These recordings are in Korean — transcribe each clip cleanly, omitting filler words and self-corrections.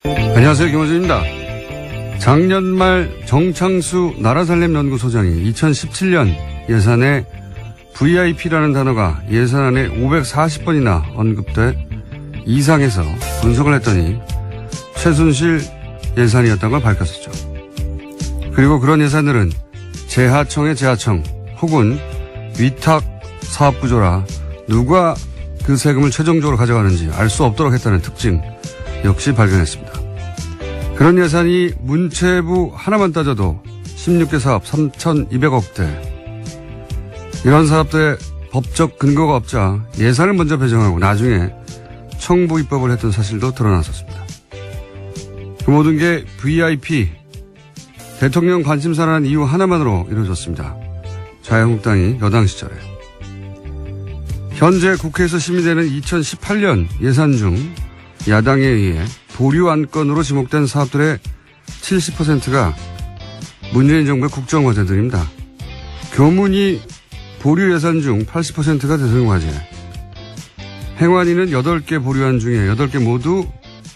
안녕하세요. 김호준입니다. 작년 말 정창수 나라살림연구소장이 2017년 예산에 VIP라는 단어가 예산안에 540번이나 언급돼 이상해서 분석을 했더니 최순실 예산이었다는 걸 밝혔었죠. 그리고 그런 예산들은 재하청의 재하청 혹은 위탁 사업 구조라 누가 그 세금을 최종적으로 가져가는지 알 수 없도록 했다는 특징 역시 발견했습니다. 그런 예산이 문체부 하나만 따져도 16개 사업 3,200억대. 이런 사업들의 법적 근거가 없자 예산을 먼저 배정하고 나중에 청부 입법을 했던 사실도 드러났었습니다. 그 모든 게 VIP, 대통령 관심사라는 이유 하나만으로 이루어졌습니다. 자유한국당이 여당 시절에. 현재 국회에서 심의되는 2018년 예산 중 야당에 의해 보류 안건으로 지목된 사업들의 70%가 문재인 정부의 국정과제들입니다. 교문이 보류 예산 중 80%가 대통령과제. 행안위는 8개 보류안 중에 8개 모두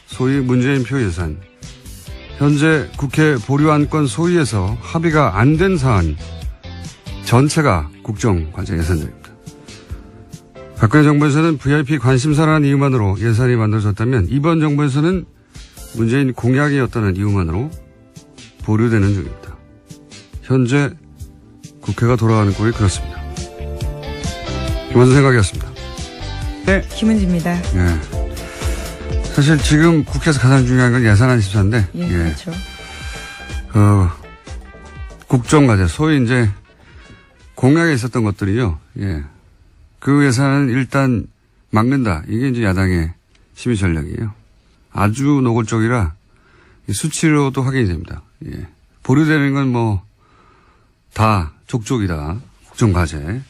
소위 문재인표 예산. 현재 국회 보류안건 소위에서 합의가 안 된 사안 전체가 국정과제 예산들입니다. 박근혜 정부에서는 VIP 관심사라는 이유만으로 예산이 만들어졌다면 이번 정부에서는 문재인 공약이었다는 이유만으로 보류되는 중입니다. 현재 국회가 돌아가는 꼴이 그렇습니다. 김원준 생각이었습니다. 네. 김은지입니다. 네. 사실 지금 국회에서 가장 중요한 건 예산안 심사인데. 예, 그렇죠. 국정과제, 소위 이제 공약에 있었던 것들이요. 예. 그 예산은 일단 막는다. 이게 이제 야당의 심의 전략이에요. 아주 노골적이라 수치로도 확인이 됩니다. 예. 보류되는 건 뭐 다 족족이다. 국정과제.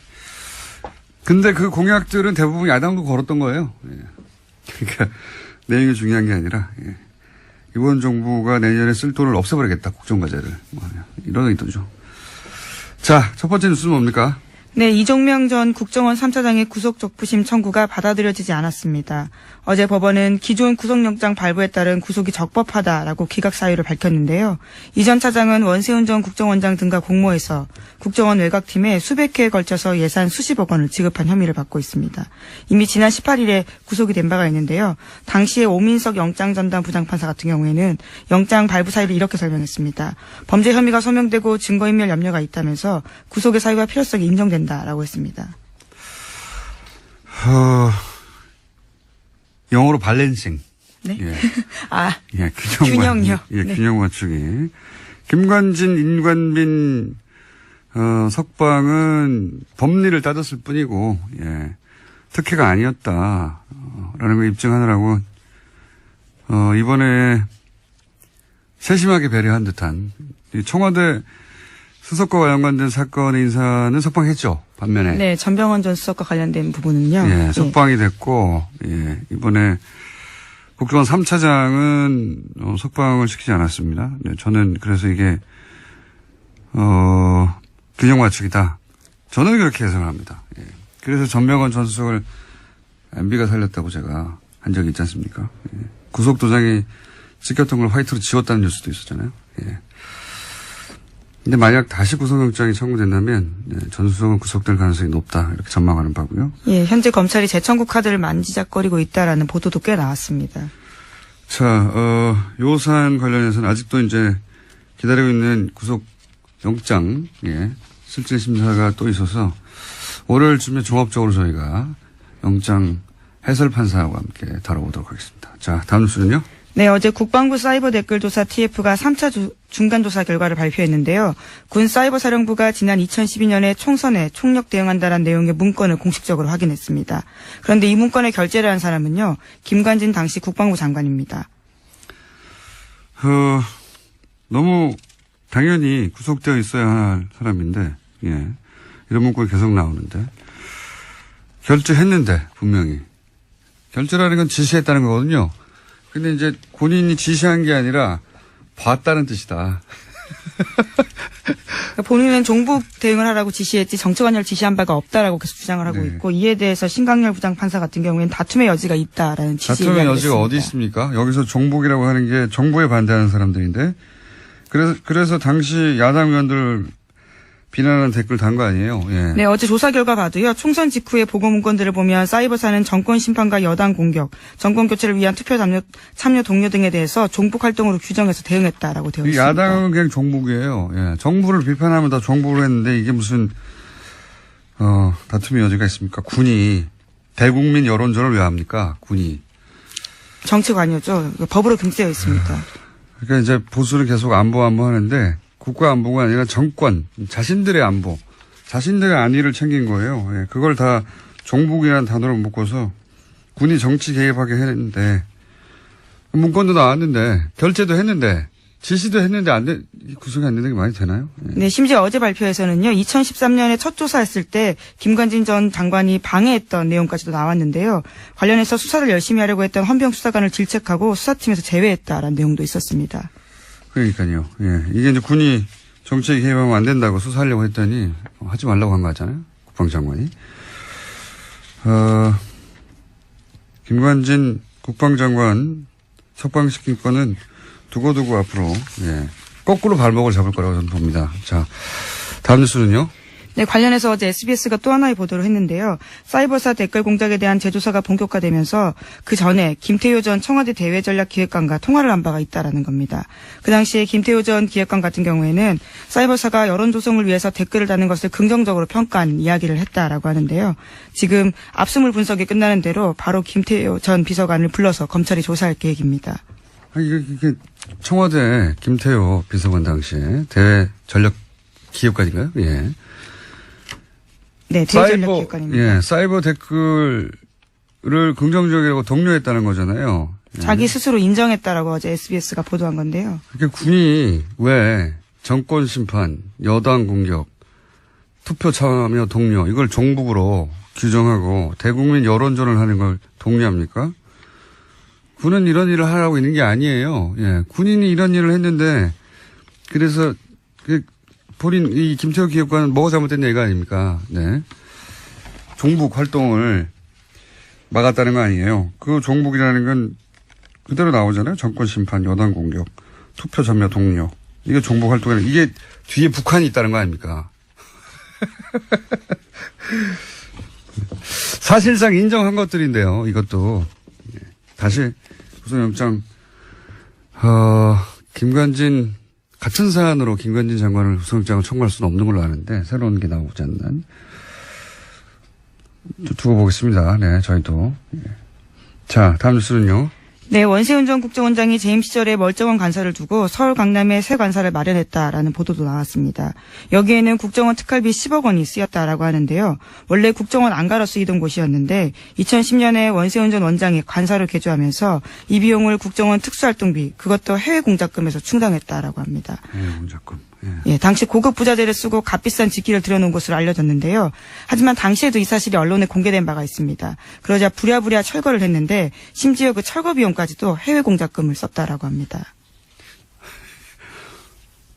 근데 그 공약들은 대부분 야당도 걸었던 거예요. 예. 그러니까 내용이 중요한 게 아니라 예. 이번 정부가 내년에 쓸 돈을 없애버리겠다. 국정과제를. 이런 의도죠. 자, 첫 번째 뉴스는 뭡니까? 네, 이종명 전 국정원 3차장의 구속 적부심 청구가 받아들여지지 않았습니다. 어제 법원은 기존 구속영장 발부에 따른 구속이 적법하다라고 기각 사유를 밝혔는데요. 이 전 차장은 원세훈 전 국정원장 등과 공모해서 국정원 외곽팀에 수백 회에 걸쳐서 예산 수십억 원을 지급한 혐의를 받고 있습니다. 이미 지난 18일에 구속이 된 바가 있는데요. 당시에 오민석 영장전담 부장판사 같은 경우에는 영장 발부 사유를 이렇게 설명했습니다. 범죄 혐의가 소명되고 증거인멸 염려가 있다면서 구속의 사유와 필요성이 인정된다라고 했습니다. 영어로 밸런싱. 네. 예. 예, 균형요. 예, 네. 균형 맞추기. 김관진, 인관빈, 석방은 법리를 따졌을 뿐이고, 예. 특혜가 아니었다. 라는 걸 입증하느라고, 이번에 세심하게 배려한 듯한 청와대 수석과 연관된 사건의 인사는 석방했죠. 반면에. 네, 전병헌 전 수석과 관련된 부분은요. 예, 석방이 됐고, 예, 이번에 국정원 3차장은 석방을 시키지 않았습니다. 네, 저는 그래서 이게, 균형 맞추기다. 저는 그렇게 해석을 합니다. 예. 그래서 전병헌 전 수석을 MB가 살렸다고 제가 한 적이 있지 않습니까? 예. 구속도장이 찍혔던 걸 화이트로 지웠다는 뉴스도 있었잖아요. 예. 근데 만약 다시 구속영장이 청구된다면 전 수석은 구속될 가능성이 높다 이렇게 전망하는 바고요. 예, 현재 검찰이 재청구 카드를 만지작거리고 있다라는 보도도 꽤 나왔습니다. 자, 요 사안 관련해서는 아직도 이제 기다리고 있는 구속영장, 예, 실질 심사가 또 있어서 월요일쯤에 종합적으로 저희가 영장 해설 판사와 함께 다뤄보도록 하겠습니다. 자, 다음 뉴스는요. 네, 어제 국방부 사이버 댓글조사 TF가 3차 중간조사 결과를 발표했는데요. 군 사이버사령부가 지난 2012년에 총선에 총력 대응한다는 내용의 문건을 공식적으로 확인했습니다. 그런데 이 문건에 결재를 한 사람은요. 김관진 당시 국방부 장관입니다. 너무 당연히 구속되어 있어야 할 사람인데, 예. 이런 문구가 계속 나오는데. 결재했는데, 분명히. 결재라는 건 지시했다는 거거든요. 근데 이제 본인이 지시한 게 아니라 봤다는 뜻이다. 그러니까 본인은 종북 대응을 하라고 지시했지 정치관여를 지시한 바가 없다라고 계속 주장을 하고 네. 있고 이에 대해서 신강렬 부장판사 같은 경우에는 다툼의 여지가 있다라는 취지의 다툼의 이야기를 여지가 어디 했습니다. 있습니까? 여기서 종북이라고 하는 게 정부에 반대하는 사람들인데 그래서 당시 야당 의원들 비난하는 댓글 단 거 아니에요? 예. 네, 어제 조사 결과 봐도요. 총선 직후의 보고 문건들을 보면 사이버사는 정권 심판과 여당 공격, 정권 교체를 위한 투표 참여 동료 등에 대해서 종북 활동으로 규정해서 대응했다라고 되어 이 있습니다. 야당은 그냥 종북이에요. 예. 정부를 비판하면 다 종북을 했는데 이게 무슨 다툼의 여지가 있습니까? 군이 대국민 여론전을 왜 합니까? 군이. 정치관여죠. 법으로 금지되어 있습니다. 그러니까 이제 보수는 계속 안보 하는데 국가 안보가 아니라 정권, 자신들의 안보, 자신들의 안위를 챙긴 거예요. 예, 그걸 다 종북이라는 단어로 묶어서 군이 정치 개입하게 했는데 문건도 나왔는데 결재도 했는데 지시도 했는데 구속이 안 되는 게 많이 되나요? 예. 네, 심지어 어제 발표에서는요. 2013년에 첫 조사했을 때 김관진 전 장관이 방해했던 내용까지도 나왔는데요. 관련해서 수사를 열심히 하려고 했던 헌병 수사관을 질책하고 수사팀에서 제외했다라는 내용도 있었습니다. 그러니까요. 예. 이게 이제 군이 정치에 개입하면 안 된다고 수사하려고 했더니 하지 말라고 한 거 같잖아요. 국방장관이. 김관진 국방장관 석방시킨 거는 두고두고 앞으로 거꾸로 발목을 잡을 거라고 저는 봅니다. 자, 다음 뉴스는요. 네, 관련해서 어제 SBS가 또 하나의 보도를 했는데요. 사이버사 댓글 공작에 대한 재조사가 본격화되면서 그 전에 김태효 전 청와대 대외전략기획관과 통화를 한 바가 있다라는 겁니다. 그 당시에 김태효 전 기획관 같은 경우에는 사이버사가 여론 조성을 위해서 댓글을 다는 것을 긍정적으로 평가한 이야기를 했다라고 하는데요. 지금 압수물 분석이 끝나는 대로 바로 김태효 전 비서관을 불러서 검찰이 조사할 계획입니다. 이게 청와대 김태효 비서관 당시에 대외전략기획관인가요? 예. 네, 대외전략기획관입니다. 예, 사이버 댓글을 긍정적이라고 독려했다는 거잖아요. 예. 자기 스스로 인정했다라고 어제 SBS가 보도한 건데요. 그러니까 군이 왜 정권 심판, 여당 공격, 투표 참여 독려 이걸 종북으로 규정하고 대국민 여론전을 하는 걸 독려합니까? 군은 이런 일을 하라고 있는 게 아니에요. 예, 군인이 이런 일을 했는데 그래서 본인 이 김태호 기획관은 뭐가 잘못됐냐 이거 아닙니까? 네. 종북 활동을 막았다는 거 아니에요. 그 종북이라는 건 그대로 나오잖아요. 정권 심판, 여당 공격, 투표 참여 독려. 이게 종북 활동이라 이게 뒤에 북한이 있다는 거 아닙니까? 사실상 인정한 것들인데요. 이것도 다시 구속영장 김관진 같은 사안으로 김관진 장관을 구속영장을 청구할 수는 없는 걸로 아는데 새로운 게 나오지 않는 두고 보겠습니다. 네, 저희도. 자, 다음 뉴스는요. 네, 원세훈 전 국정원장이 재임 시절에 멀쩡한 관사를 두고 서울 강남에 새 관사를 마련했다라는 보도도 나왔습니다. 여기에는 국정원 특활비 10억 원이 쓰였다라고 하는데요. 원래 국정원 안가로 쓰이던 곳이었는데 2010년에 원세훈 전 원장이 관사로 개조하면서 이 비용을 국정원 특수활동비 그것도 해외 공작금에서 충당했다라고 합니다. 해외 공작금. 예, 당시 고급 부자재를 쓰고 값비싼 직기를 들여놓은 것으로 알려졌는데요. 하지만 당시에도 이 사실이 언론에 공개된 바가 있습니다. 그러자 부랴부랴 철거를 했는데 심지어 그 철거 비용까지도 해외 공작금을 썼다라고 합니다.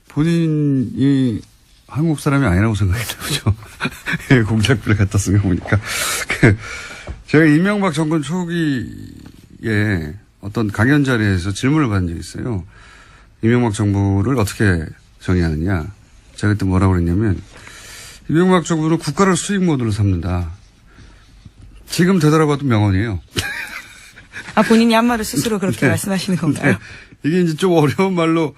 본인이 한국 사람이 아니라고 생각했나 보죠. 해외 공작비를 갖다 쓴 거 보니까. 제가 이명박 정권 초기에 어떤 강연 자리에서 질문을 받은 적이 있어요. 이명박 정부를 어떻게 정의하느냐. 제가 그때 뭐라고 그랬냐면 이명박 정부는 국가를 수익 모드로 삼는다. 지금 되돌아봐도 명언이에요. 아, 본인이 한 말을 스스로 그렇게 말씀하시는 건가요? 네. 이게 이제 좀 어려운 말로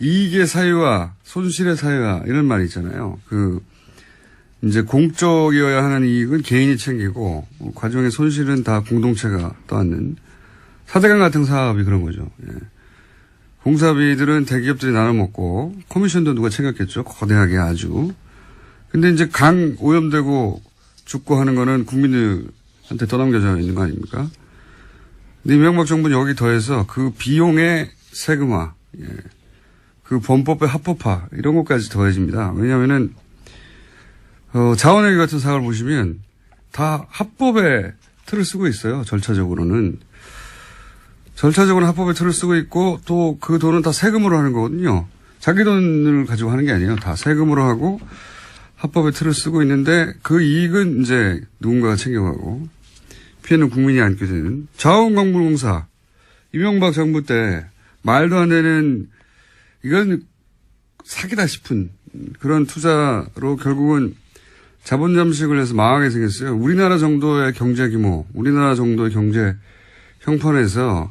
이익의 사유와 손실의 사유와 이런 말이 있잖아요. 이제 공적이어야 하는 이익은 개인이 챙기고 과정의 손실은 다 공동체가 떠안는 사대강 같은 사업이 그런 거죠. 예. 공사비들은 대기업들이 나눠 먹고 커미션도 누가 챙겼겠죠. 거대하게 아주. 근데 이제 강 오염되고 죽고 하는 거는 국민들한테 떠넘겨져 있는 거 아닙니까? 근데 이명박 정부는 여기 더해서 그 비용의 세금화, 예. 그 범법의 합법화 이런 것까지 더해집니다. 왜냐하면은 자원회계 같은 사업을 보시면 다 합법의 틀을 쓰고 있어요. 절차적으로는. 절차적으로 합법의 틀을 쓰고 있고 또 그 돈은 다 세금으로 하는 거거든요. 자기 돈을 가지고 하는 게 아니에요. 다 세금으로 하고 합법의 틀을 쓰고 있는데 그 이익은 이제 누군가가 챙겨가고 피해는 국민이 안게 되는 자원광물공사 이명박 정부 때 말도 안 되는 이건 사기다 싶은 그런 투자로 결국은 자본 잠식을 해서 망하게 생겼어요. 우리나라 정도의 경제 규모, 우리나라 정도의 경제 형편에서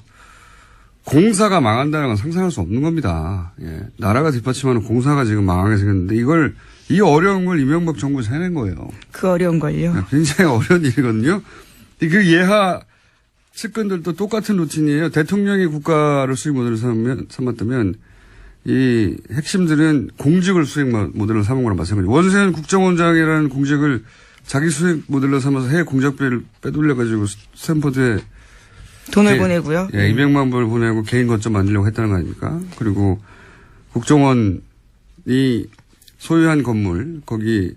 공사가 망한다는 건 상상할 수 없는 겁니다. 예. 나라가 뒷받침하는 공사가 지금 망하게 생겼는데 이 어려운 걸 이명박 정부에서 해낸 거예요. 그 어려운 걸요. 굉장히 어려운 일이거든요. 그 예하 측근들도 똑같은 루틴이에요. 대통령이 국가를 수익 모델을 삼았다면 이 핵심들은 공직을 수익 모델로 삼은 거랑 마찬가지예요. 원세훈 국정원장이라는 공직을 자기 수익 모델로 삼아서 해외 공작비를 빼돌려가지고 스탠퍼드에 돈을 보내고요. 예, 200만 불을 보내고 개인 거점 만들려고 했다는 거 아닙니까? 그리고 국정원이 소유한 건물, 거기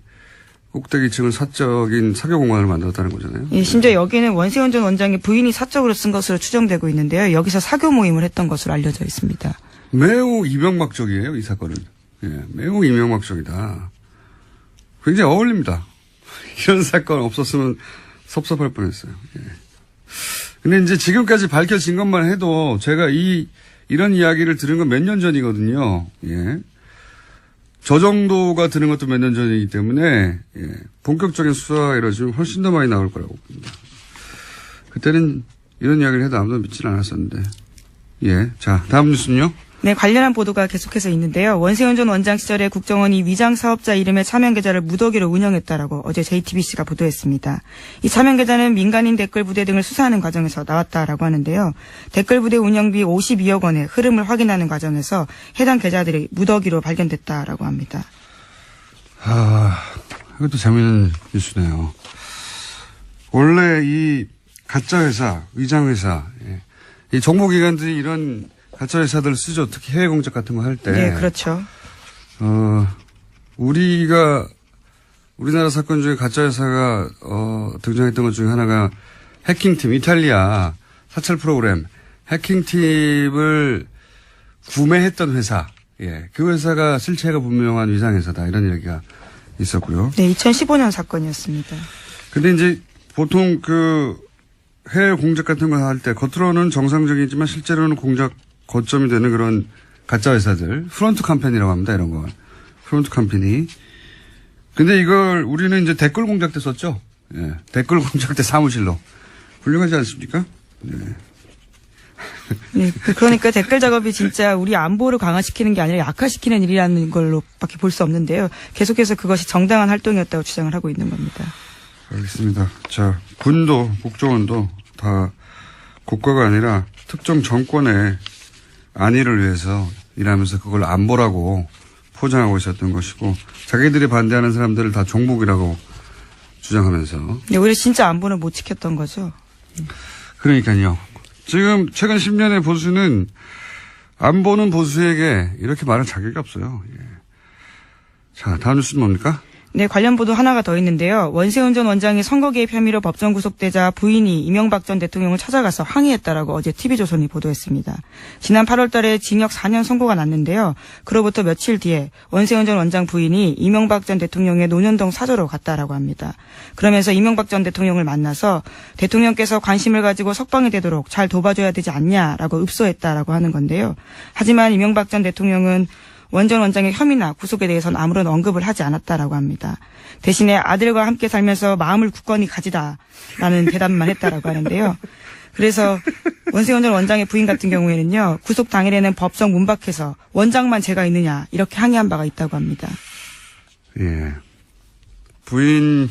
꼭대기층을 사적인 사교공간을 만들었다는 거잖아요. 예, 심지어 여기는 원세훈 전 원장의 부인이 사적으로 쓴 것으로 추정되고 있는데요. 여기서 사교 모임을 했던 것으로 알려져 있습니다. 매우 이명박적이에요, 이 사건은. 예, 매우 이명박적이다. 굉장히 어울립니다. 이런 사건 없었으면 섭섭할 뻔했어요. 예. 근데 이제 지금까지 밝혀진 것만 해도 제가 이런 이야기를 들은 건 몇 년 전이거든요. 예. 저 정도가 드는 것도 몇 년 전이기 때문에, 예. 본격적인 수사가 이루어지면 훨씬 더 많이 나올 거라고 봅니다. 그때는 이런 이야기를 해도 아무도 믿질 않았었는데. 예. 자, 다음 뉴스는요? 네, 관련한 보도가 계속해서 있는데요. 원세훈 전 원장 시절에 국정원이 위장 사업자 이름의 차명 계좌를 무더기로 운영했다라고 어제 JTBC가 보도했습니다. 이 차명 계좌는 민간인 댓글 부대 등을 수사하는 과정에서 나왔다라고 하는데요. 댓글 부대 운영비 52억 원의 흐름을 확인하는 과정에서 해당 계좌들이 무더기로 발견됐다라고 합니다. 이것도 재미있는 뉴스네요. 원래 이 가짜 회사, 위장 회사, 예. 이 정보기관들이 이런 가짜 회사들을 쓰죠. 특히 해외 공작 같은 거 할 때. 네, 그렇죠. 우리나라 사건 중에 가짜 회사가 등장했던 것 중에 하나가 해킹팀, 이탈리아 사찰 프로그램 해킹팀을 구매했던 회사. 예, 그 회사가 실체가 분명한 위장 회사다 이런 얘기가 있었고요. 네, 2015년 사건이었습니다. 근데 이제 보통 그 해외 공작 같은 거 할 때 겉으로는 정상적이지만 실제로는 공작 거점이 되는 그런 가짜 회사들, 프론트 컴퍼니라고 합니다, 이런 거. 프론트 컴퍼니. 근데 이걸 우리는 이제 댓글 공작 때 썼죠? 예. 댓글 공작 때 사무실로. 훌륭하지 않습니까? 네. 네, 그러니까 댓글 작업이 진짜 우리 안보를 강화시키는 게 아니라 약화시키는 일이라는 걸로밖에 볼 수 없는데요. 계속해서 그것이 정당한 활동이었다고 주장을 하고 있는 겁니다. 알겠습니다. 자, 군도, 국정원도 다 국가가 아니라 특정 정권의 안위를 위해서 일하면서 그걸 안보라고 포장하고 있었던 것이고 자기들이 반대하는 사람들을 다 종북이라고 주장하면서. 네, 오히려 진짜 안보는 못 지켰던 거죠. 그러니까요. 지금 최근 10년의 보수는 안보는 보수에게 이렇게 말할 자격이 없어요. 예. 자, 다음 뉴스는 뭡니까? 네, 관련 보도 하나가 더 있는데요. 원세훈 전 원장이 선거 개입 혐의로 법정 구속되자 부인이 이명박 전 대통령을 찾아가서 항의했다라고 어제 TV조선이 보도했습니다. 지난 8월 달에 징역 4년 선고가 났는데요. 그로부터 며칠 뒤에 원세훈 전 원장 부인이 이명박 전 대통령의 논현동 사저로 갔다라고 합니다. 그러면서 이명박 전 대통령을 만나서 대통령께서 관심을 가지고 석방이 되도록 잘 도와줘야 되지 않냐라고 읍소했다라고 하는 건데요. 하지만 이명박 전 대통령은 원 전 원장의 혐의나 구속에 대해서는 아무런 언급을 하지 않았다라고 합니다. 대신에 아들과 함께 살면서 마음을 굳건히 가지다라는 대답만 했다라고 하는데요. 그래서 원세훈 전 원장의 부인 같은 경우에는요. 구속 당일에는 법정 문 밖에서 원장만 제가 있느냐 이렇게 항의한 바가 있다고 합니다. 예. 부인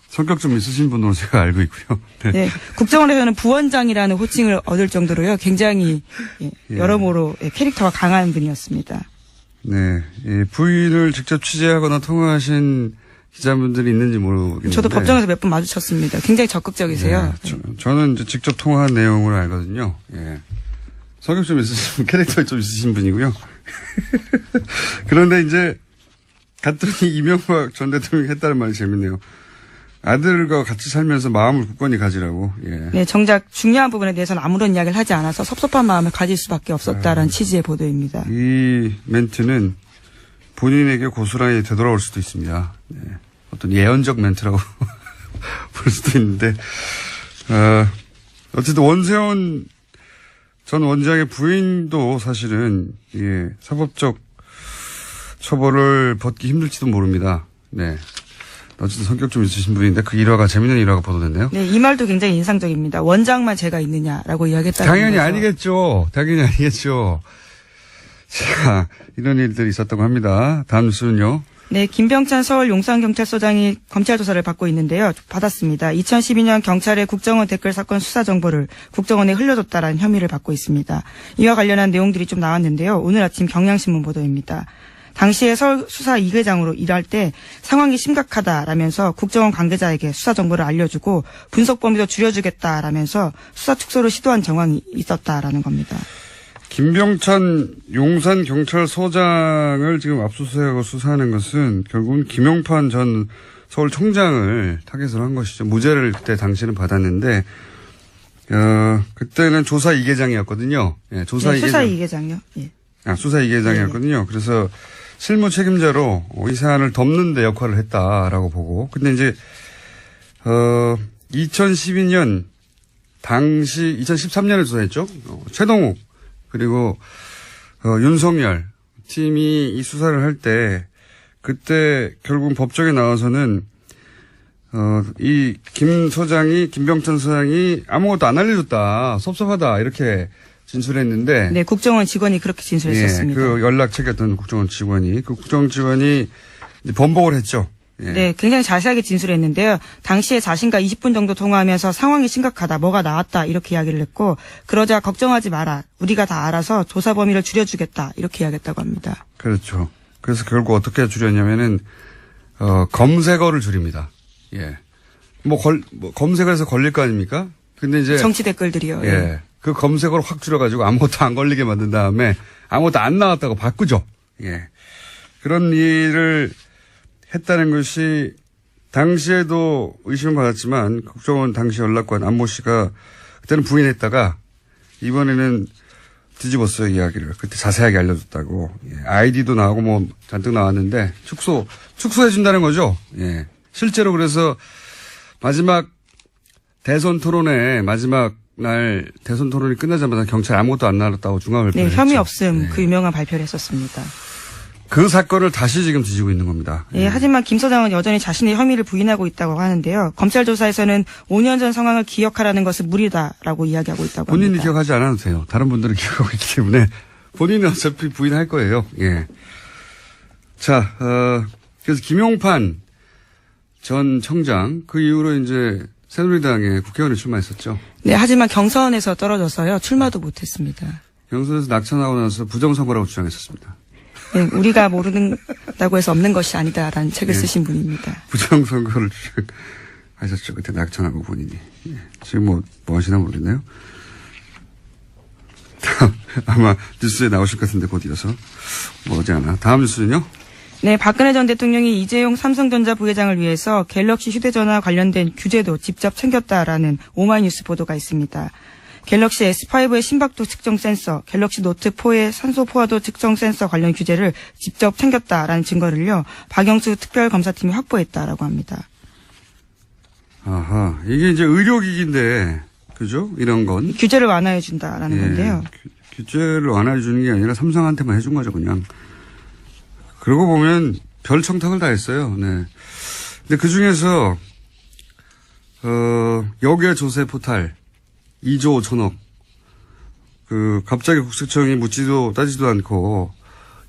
성격 좀 있으신 분으로 제가 알고 있고요. 네. 네, 국정원에서는 부원장이라는 호칭을 얻을 정도로요. 굉장히 여러모로 캐릭터가 강한 분이었습니다. 네. 예, 부인을 직접 취재하거나 통화하신 기자분들이 있는지 모르겠는데. 저도 법정에서 몇 번 마주쳤습니다. 굉장히 적극적이세요. 예, 저는 이제 직접 통화한 내용으로 알거든요. 예. 성격 좀 있으신, 캐릭터 좀 있으신 분이고요. 그런데 이제 갔더니 이명박 전 대통령이 했다는 말이 재밌네요. 아들과 같이 살면서 마음을 굳건히 가지라고. 예. 네, 정작 중요한 부분에 대해서는 아무런 이야기를 하지 않아서 섭섭한 마음을 가질 수밖에 없었다라는 취지의 보도입니다. 이 멘트는 본인에게 고스란히 되돌아올 수도 있습니다. 네. 어떤 예언적 멘트라고 볼 수도 있는데, 어쨌든 원세훈 전 원장의 부인도 사실은, 예, 사법적 처벌을 받기 힘들지도 모릅니다. 네. 어쨌든 성격 좀 있으신 분인데 그 일화가 재밌는 일화가 보도됐네요. 네, 이 말도 굉장히 인상적입니다. 원장만 죄가 있느냐라고 이야기했다는 당연히 거죠. 아니겠죠. 당연히 아니겠죠. 자, 이런 일들이 있었다고 합니다. 다음 뉴스는요. 네, 김병찬 서울 용산경찰서장이 검찰 조사를 받고 있는데요. 받았습니다. 2012년 경찰의 국정원 댓글 사건 수사 정보를 국정원에 흘려줬다라는 혐의를 받고 있습니다. 이와 관련한 내용들이 좀 나왔는데요. 오늘 아침 경향신문 보도입니다. 당시에 서울 수사 2계장으로 일할 때 상황이 심각하다라면서 국정원 관계자에게 수사 정보를 알려주고 분석 범위도 줄여주겠다라면서 수사 축소를 시도한 정황이 있었다라는 겁니다. 김병찬 용산경찰서장을 지금 압수수색하고 수사하는 것은 결국은 김용판 전 서울청장을 타겟으로 한 것이죠. 무죄를 그때 당시에는 받았는데 그때는 조사 2계장이었거든요. 예, 조사 네, 2계장. 수사 2계장요. 예. 수사 2계장이었거든요. 그래서 실무 책임자로 이 사안을 덮는 데 역할을 했다라고 보고. 근데 이제 2012년 당시 2013년에 조사했죠. 최동욱 그리고 윤석열 팀이 이 수사를 할 때 그때 결국은 법정에 나와서는 이 김병찬 소장이 아무것도 안 알려줬다, 섭섭하다 이렇게 진술했는데. 네, 국정원 직원이 그렇게 진술했었습니다. 예, 그 연락 체계했던 국정원 직원이 이제 번복을 했죠. 예. 네, 굉장히 자세하게 진술했는데요. 당시에 자신과 20분 정도 통화하면서 상황이 심각하다, 뭐가 나왔다 이렇게 이야기를 했고, 그러자 걱정하지 마라, 우리가 다 알아서 조사 범위를 줄여주겠다 이렇게 이야기했다고 합니다. 그렇죠. 그래서 결국 어떻게 줄였냐면은 검색어를 줄입니다. 예, 검색어에서 걸릴 거 아닙니까? 근데 이제 정치 댓글들이요. 예, 그 검색어를 확 줄여가지고 아무것도 안 걸리게 만든 다음에 아무것도 안 나왔다고 바꾸죠. 예, 그런 일을 했다는 것이 당시에도 의심을 받았지만 국정원 당시 연락관 안모 씨가 그때는 부인했다가 이번에는 뒤집었어요, 이야기를. 그때 자세하게 알려줬다고. 예, 아이디도 나오고 뭐 잔뜩 나왔는데 축소해준다는 거죠. 예, 실제로 그래서 마지막 대선 토론회 마지막 날 대선 토론이 끝나자마자 경찰 아무것도 안 나왔다고 중앙발표를 네, 혐의 했죠. 없음. 네. 그 유명한 발표를 했었습니다. 그 사건을 다시 지금 뒤지고 있는 겁니다. 예, 하지만 김 서장은 여전히 자신의 혐의를 부인하고 있다고 하는데요. 검찰 조사에서는 5년 전 상황을 기억하라는 것은 무리다라고 이야기하고 있다고 본인이 합니다. 기억하지 않아도 돼요. 다른 분들은 기억하고 있기 때문에 본인은 어차피 부인할 거예요. 예. 자, 그래서 김용판 전 청장 그 이후로 이제 새누리당에 국회의원에 출마했었죠. 네, 하지만 경선에서 떨어져서요. 출마도 못했습니다. 경선에서 낙천하고 나서 부정선거라고 주장했었습니다. 네, 우리가 모른다고 해서 없는 것이 아니다라는 책을 예. 쓰신 분입니다. 부정선거를 주장하셨죠. 그때 낙천하고 본인이. 예. 지금 뭐 하시나 모르겠네요. 아마 뉴스에 나오실 것 같은데 곧 이어서 머지않아. 다음 뉴스는요. 네, 박근혜 전 대통령이 이재용 삼성전자 부회장을 위해서 갤럭시 휴대전화 관련된 규제도 직접 챙겼다라는 오마이뉴스 보도가 있습니다. 갤럭시 S5의 심박도 측정 센서, 갤럭시 노트4의 산소 포화도 측정 센서 관련 규제를 직접 챙겼다라는 증거를요, 박영수 특별검사팀이 확보했다라고 합니다. 아하, 이게 이제 의료기기인데, 그죠? 이런 건. 규제를 완화해준다라는 예, 건데요. 규제를 완화해주는 게 아니라 삼성한테만 해준 거죠, 그냥. 그러고 보면 별 청탁을 다 했어요, 네. 근데 그 중에서, 여객 조세 포탈, 2조 5천억. 갑자기 국세청이 묻지도 따지도 않고,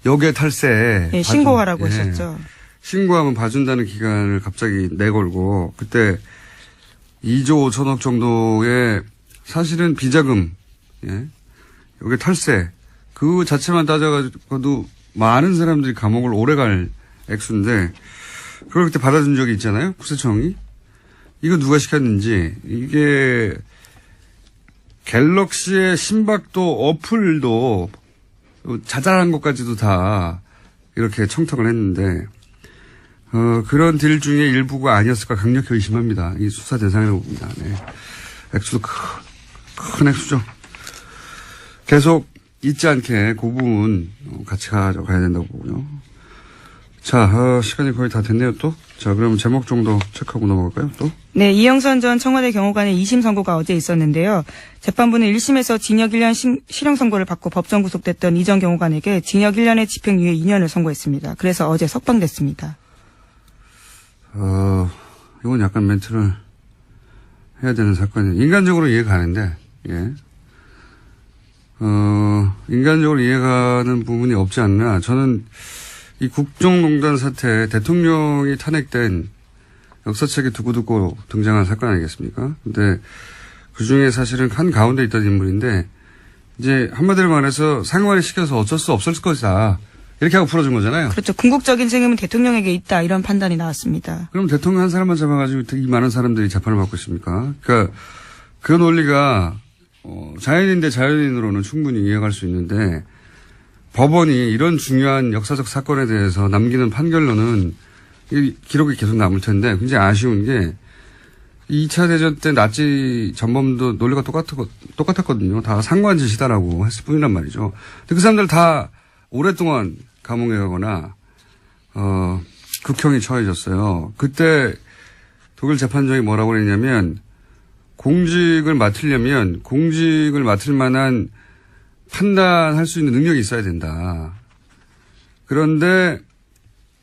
여객 탈세. 예, 신고하라고 예. 했었죠. 신고하면 봐준다는 기간을 갑자기 내걸고, 그때 2조 5천억 정도의 사실은 비자금, 예. 여기 탈세. 그 자체만 따져가지고도 많은 사람들이 감옥을 오래 갈 액수인데, 그걸 그때 받아준 적이 있잖아요. 국세청이. 이거 누가 시켰는지, 이게 갤럭시의 심박도 어플도 자잘한 것까지도 다 이렇게 청탁을 했는데, 그런 딜 중에 일부가 아니었을까 강력히 의심합니다. 이 수사 대상이라고 봅니다. 네. 액수도 큰 액수죠. 계속 잊지 않게 그 부분 같이 가져가야 된다고 보고요. 자, 시간이 거의 다 됐네요, 또. 자, 그럼 제목 정도 체크하고 넘어갈까요, 또? 네, 이영선 전 청와대 경호관의 2심 선고가 어제 있었는데요. 재판부는 1심에서 징역 1년 실형 선고를 받고 법정 구속됐던 이 전 경호관에게 징역 1년에 집행유예 2년을 선고했습니다. 그래서 어제 석방됐습니다. 이건 약간 멘트를 해야 되는 사건이에요. 인간적으로 이해가 가는데, 예. 인간적으로 이해가는 부분이 없지 않나. 저는 이 국정농단 사태, 대통령이 탄핵된 역사책에 두고두고 등장한 사건 아니겠습니까? 근데 그 중에 사실은 한가운데 있던 인물인데, 이제 한마디로 말해서 상관이 시켜서 어쩔 수 없을 것이다. 이렇게 하고 풀어준 거잖아요. 그렇죠. 궁극적인 책임은 대통령에게 있다. 이런 판단이 나왔습니다. 그럼 대통령 한 사람만 잡아가지고 이 많은 사람들이 재판을 받고 있습니까? 그러니까 그 논리가 자연인 대 자연인으로는 충분히 이해할 수 있는데 법원이 이런 중요한 역사적 사건에 대해서 남기는 판결로는 이 기록이 계속 남을 텐데 굉장히 아쉬운 게 2차 대전 때 나치 전범도 논리가 똑같았거든요. 다 상관 짓이다라고 했을 뿐이란 말이죠. 근데 그 사람들 다 오랫동안 감옥에 가거나 극형이 처해졌어요. 그때 독일 재판정이 뭐라고 그랬냐면 공직을 맡으려면 공직을 맡을 만한 판단할 수 있는 능력이 있어야 된다. 그런데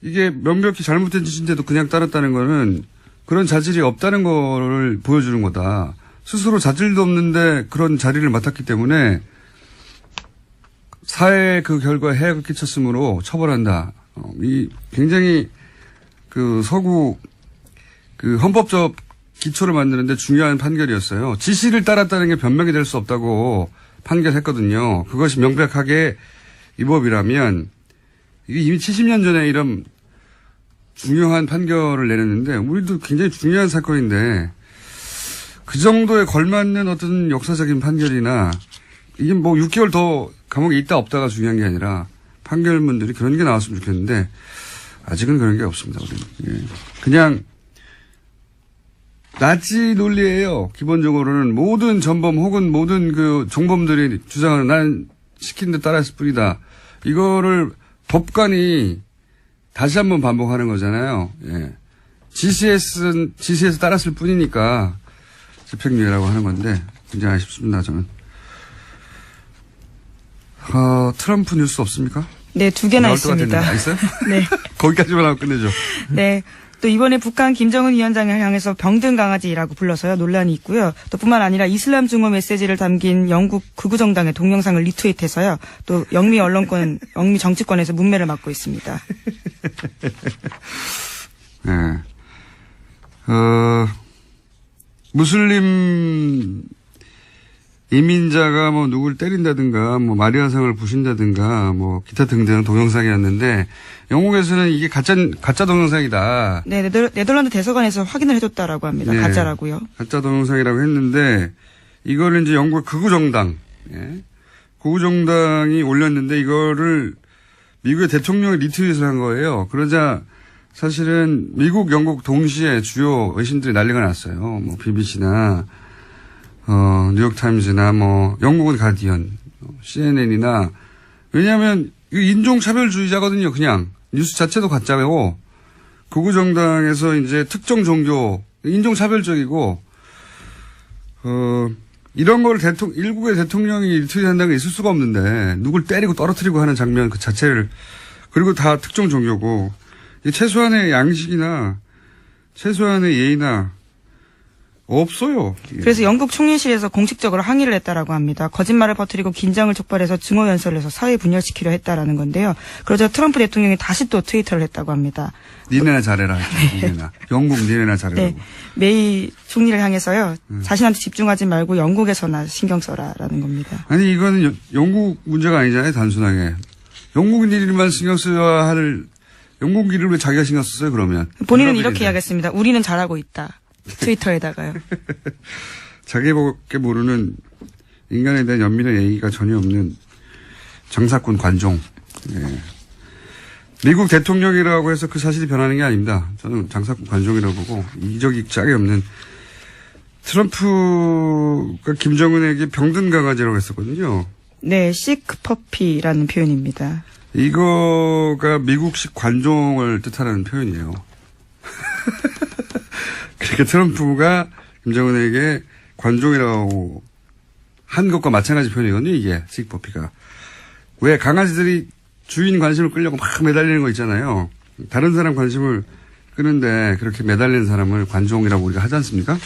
이게 명백히 잘못된 짓인데도 그냥 따랐다는 거는 그런 자질이 없다는 거를 보여주는 거다. 스스로 자질도 없는데 그런 자리를 맡았기 때문에 사회에 그 결과에 해악을 끼쳤으므로 처벌한다. 이 굉장히 그 서구 그 헌법적 기초를 만드는데 중요한 판결이었어요. 지시를 따랐다는 게 변명이 될 수 없다고 판결했거든요. 그것이 명백하게 위법이라면 이게 이미 70년 전에 이런 중요한 판결을 내렸는데 우리도 굉장히 중요한 사건인데 그 정도에 걸맞는 어떤 역사적인 판결이나 이게 뭐 6개월 더 감옥에 있다 없다가 중요한 게 아니라 판결문들이 그런 게 나왔으면 좋겠는데 아직은 그런 게 없습니다. 우리는. 예. 그냥 나치 논리예요. 기본적으로는 모든 전범 혹은 모든 그 종범들이 주장하는 난 시킨 데 따랐을 뿐이다. 이거를 법관이 다시 한번 반복하는 거잖아요. 예. GC에서 따랐을 뿐이니까 집행유예라고 하는 건데 굉장히 아쉽습니다. 저는. 트럼프 뉴스 없습니까? 네, 2개나 있습니다. 있어요? 네. 거기까지만 하고 끝내죠. 네. 또 이번에 북한 김정은 위원장을 향해서 병든 강아지라고 불러서요 논란이 있고요. 또 뿐만 아니라 이슬람 증오 메시지를 담긴 영국 극우정당의 동영상을 리트윗해서요. 또 영미 정치권에서 문매를 맞고 있습니다. 네. 무슬림 이민자가 뭐 누굴 때린다든가 뭐 마리아상을 부신다든가 뭐 기타 등등 동영상이었는데 영국에서는 이게 가짜 동영상이다. 네, 네덜란드 대사관에서 확인을 해줬다라고 합니다. 네, 가짜라고요. 가짜 동영상이라고 했는데 이거를 이제 영국 극우정당, 극우정당이 올렸는데 이거를 미국의 대통령이 리트윗을 한 거예요. 그러자 사실은 미국, 영국 동시에 주요 외신들이 난리가 났어요. 뭐 BBC나 뉴욕타임즈나 뭐 영국은 가디언, CNN이나 왜냐하면 인종차별주의자거든요. 그냥 뉴스 자체도 가짜고 극우정당에서 이제 특정 종교 인종차별적이고 이런 걸 일국의 대통령이 리트윗한다는 게 있을 수가 없는데 누굴 때리고 떨어뜨리고 하는 장면 그 자체를 그리고 다 특정 종교고 최소한의 양식이나 최소한의 예의나 없어요. 그래서 영국 총리실에서 공식적으로 항의를 했다라고 합니다. 거짓말을 퍼뜨리고 긴장을 촉발해서 증오 연설을 해서 사회 분열시키려 했다라는 건데요. 그러자 트럼프 대통령이 다시 또 트위터를 했다고 합니다. 니네나 잘해라. 니네나. 영국 니네나 잘해라. 네. 메이 총리를 향해서요. 자신한테 집중하지 말고 영국에서나 신경 써라라는 겁니다. 아니 이거는 영국 문제가 아니잖아요. 단순하게. 영국 일만 신경 써야 할 영국 일을 왜 자기가 신경 썼어요 그러면. 본인은 이렇게 이야기했습니다. 우리는 잘하고 있다. 트위터에다가요. 자기밖에 모르는 인간에 대한 연민의 예의가 전혀 없는 정사꾼 관종. 예. 미국 대통령이라고 해서 그 사실이 변하는 게 아닙니다. 저는 장사꾼 관종이라고 보고 이기적이 짝이 없는 트럼프가 김정은에게 병든 강아지라고 했었거든요. 네, 시크퍼피라는 표현입니다. 이거가 미국식 관종을 뜻하는 표현이에요. 그러니까 트럼프가 김정은에게 관종이라고 한 것과 마찬가지 표현이거든요. 이게 시크퍼피가. 왜 강아지들이 주인 관심을 끌려고 막 매달리는 거 있잖아요. 다른 사람 관심을 끄는데 그렇게 매달리는 사람을 관종이라고 우리가 하지 않습니까?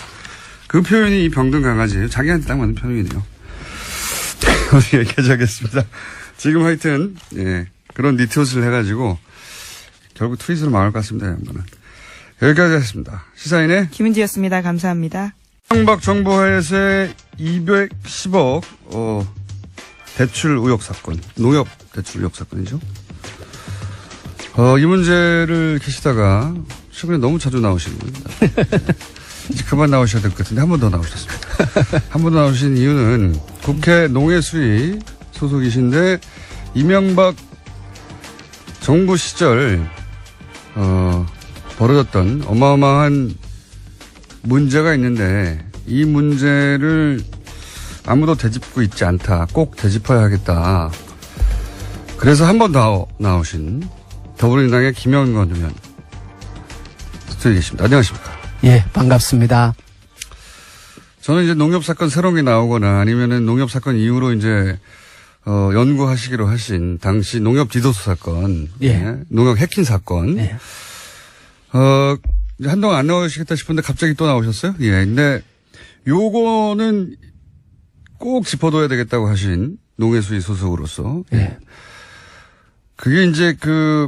그 표현이 이 병든 강아지예요. 자기한테 딱 맞는 표현이네요. 오늘 여기까지 하겠습니다. 지금 하여튼 예, 그런 니트옷을 해가지고 결국 트윗으로 망할 것 같습니다. 양반은. 여기까지 하겠습니다. 시사인의 김은지였습니다. 감사합니다. 이명박 정부 하에서의 210억 대출 의혹 사건, 농협 대출 의혹 사건이죠. 이 문제를 계시다가 최근에 너무 자주 나오시는 겁니다. 이제 그만 나오셔야 될 것 같은데 한 번 더 나오셨습니다. 한 번 나오신 이유는 국회 농해수위 소속이신데 이명박 정부 시절 벌어졌던 어마어마한 문제가 있는데 이 문제를 아무도 되짚고 있지 않다. 꼭 되짚어야 하겠다. 그래서 한 번 더 나오신 더불어민주당의 김영건 의원 스튜디오에 계십니다. 안녕하십니까? 예, 반갑습니다. 저는 이제 농협 사건 새로운 게 나오거나 아니면은 농협 사건 이후로 이제 연구하시기로 하신 당시 농협 디도스 사건, 예. 농협 해킹 사건, 예. 이제 한동안 안 나오시겠다 싶은데 갑자기 또 나오셨어요? 예. 근데 요거는 꼭 짚어둬야 되겠다고 하신 농해수위 소속으로서. 예. 그게 이제 그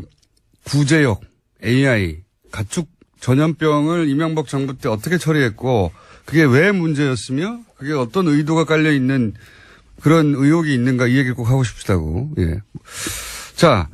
구제역, AI, 가축 전염병을 이명박 정부 때 어떻게 처리했고 그게 왜 문제였으며 그게 어떤 의도가 깔려 있는 그런 의혹이 있는가 이 얘기를 꼭 하고 싶다고. 예. 자,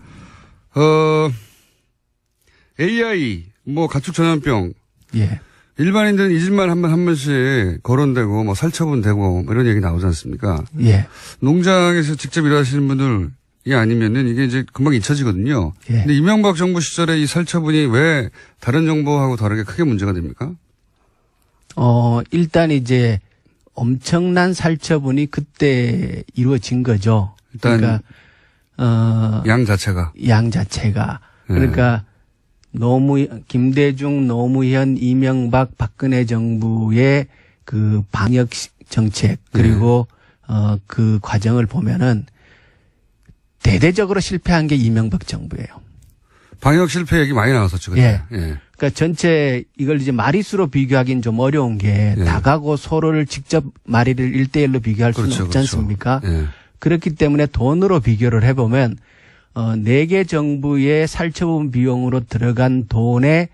AI, 뭐 가축 전염병. 예. 일반인들은 잊을만 하면 한 번씩 거론되고 뭐 살처분되고 뭐 이런 얘기 나오지 않습니까? 예. 농장에서 직접 일하시는 분들이 아니면은 이게 이제 금방 잊혀지거든요. 예. 근데 이명박 정부 시절에 이 살처분이 왜 다른 정부하고 다르게 크게 문제가 됩니까? 일단 이제 엄청난 살처분이 그때 이루어진 거죠. 일단 그러니까 양 자체가. 양 자체가. 그러니까 김대중, 노무현, 이명박, 박근혜 정부의 그 방역 정책 그리고 그 과정을 보면은 대대적으로 실패한 게 이명박 정부예요. 방역 실패 얘기 많이 나왔었죠. 그때. 예. 예. 그러니까 전체 이걸 이제 마리수로 비교하기는 좀 어려운 게 예. 닭하고 소를 직접 마리를 1대1로 비교할 수는 그렇죠, 없지 그렇죠. 않습니까? 예. 그렇기 때문에 돈으로 비교를 해보면 4개 정부의 살처분 비용으로 들어간 돈의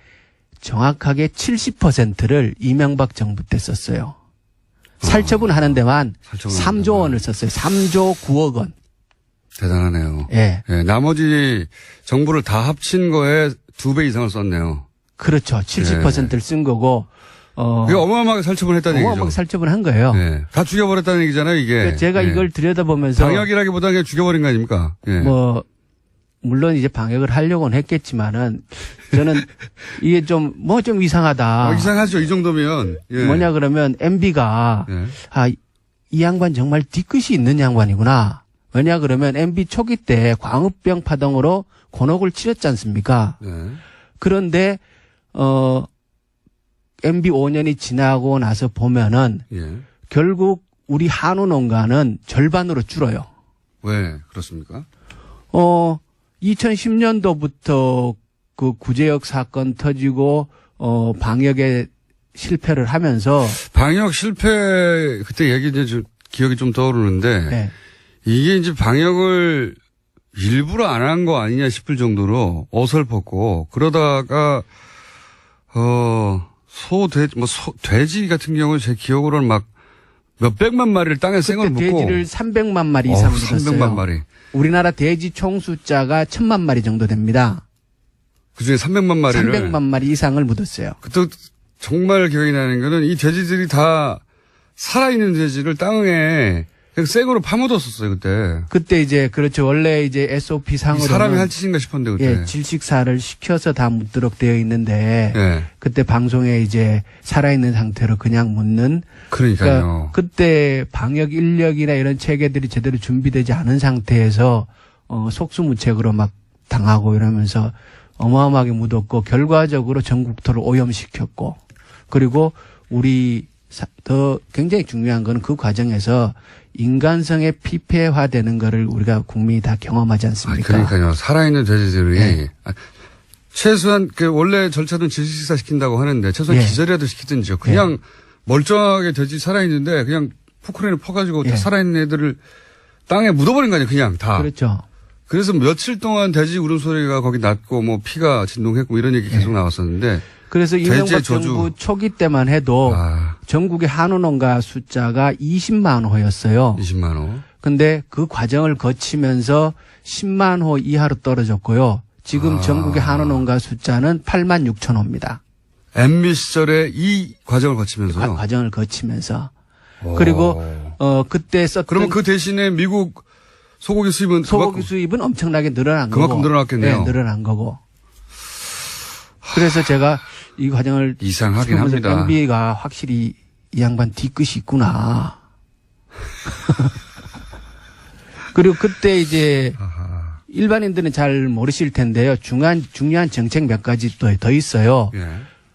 정확하게 70%를 이명박 정부 때 썼어요. 살처분 하는 데만 살처분 3조 원을 썼어요. 3조 9억 원. 대단하네요. 예. 예. 나머지 정부를 다 합친 거에 2배 이상을 썼네요. 그렇죠. 70%를 쓴 거고, 그게 어마어마하게 살처분했다는 어마어마하게 얘기죠. 살처분 한 거예요. 예. 다 죽여버렸다는 얘기잖아요, 이게. 그러니까 제가 예. 이걸 들여다보면서. 방역이라기보다는 그냥 죽여버린 거 아닙니까? 예. 뭐, 물론 이제 방역을 하려고는 했겠지만은, 저는 이게 좀 이상하다. 이상하죠, 이 정도면. 예. 뭐냐 그러면 MB가, 예. 이 양반 정말 뒤끝이 있는 양반이구나. 왜냐 그러면 MB 초기 때 광우병 파동으로 곤혹을 치렀지 않습니까? 예. 그런데, MB 5년이 지나고 나서 보면은, 예. 결국 우리 한우 농가는 절반으로 줄어요. 왜 그렇습니까? 2010년도부터 그 구제역 사건 터지고, 방역에 실패를 하면서. 방역 실패, 그때 얘기 이제 좀 기억이 좀 떠오르는데. 네. 이게 이제 방역을 일부러 안 한 거 아니냐 싶을 정도로 어설펐고, 그러다가, 돼지 같은 경우는 제 기억으로는 막 몇백만 마리를 땅에 생을 묻고. 돼지를 300만 마리 이상 묻었어요. 300만 마리. 우리나라 돼지 총 숫자가 1000만 마리 정도 됩니다. 그 중에 300만 마리를. 300만 마리 이상을 묻었어요. 그때 정말 기억이 나는 거는 이 돼지들이 다 살아있는 돼지를 땅에 그냥 생으로 파묻었었어요, 그때. 그때 이제 그렇죠. 원래 이제 SOP 상으로는 사람이 할 짓인가 싶었는데, 그때. 예, 질식사를 시켜서 다 묻도록 되어 있는데 예. 그때 방송에 이제 살아있는 상태로 그냥 묻는 그러니까요. 그러니까 그때 방역 인력이나 이런 체계들이 제대로 준비되지 않은 상태에서 속수무책으로 막 당하고 이러면서 어마어마하게 묻었고 결과적으로 전국토를 오염시켰고 그리고 우리 더 굉장히 중요한 거는 그 과정에서 인간성의 피폐화되는 거를 우리가 국민이 다 경험하지 않습니까? 그러니까요. 살아있는 돼지들이 네. 최소한 그 원래 절차는 질식사 시킨다고 하는데 최소한 예. 기절이라도 시키든지요. 그냥 멀쩡하게 돼지 살아있는데 그냥 포크레인을 퍼가지고 다 예. 살아있는 애들을 땅에 묻어버린 거 아니에요. 그냥 다. 그렇죠. 그래서 며칠 동안 돼지 울음소리가 거기 났고 뭐 피가 진동했고 이런 얘기 계속 나왔었는데 그래서 이명박 정부 초기 때만 해도 전국의 한우 농가 숫자가 20만 호였어요. 20만 호. 근데 그 과정을 거치면서 10만 호 이하로 떨어졌고요. 지금 전국의 한우 농가 숫자는 8만 6천 호입니다. MB 시절에 이 과정을 거치면서요. 과정을 거치면서. 그리고 그때 썼던 그러면 그 대신에 미국 소고기 수입은 소고기 수입은 엄청나게 늘어난 거고. 그만큼 늘어났겠네요. 네, 늘어난 거고. 그래서 제가 이 과정을 이상하긴 합니다. MB가 확실히 이 양반 뒤끝이 있구나. 그리고 그때 이제 일반인들은 잘 모르실 텐데요. 중요한 정책 몇 가지 또 더 있어요. 예.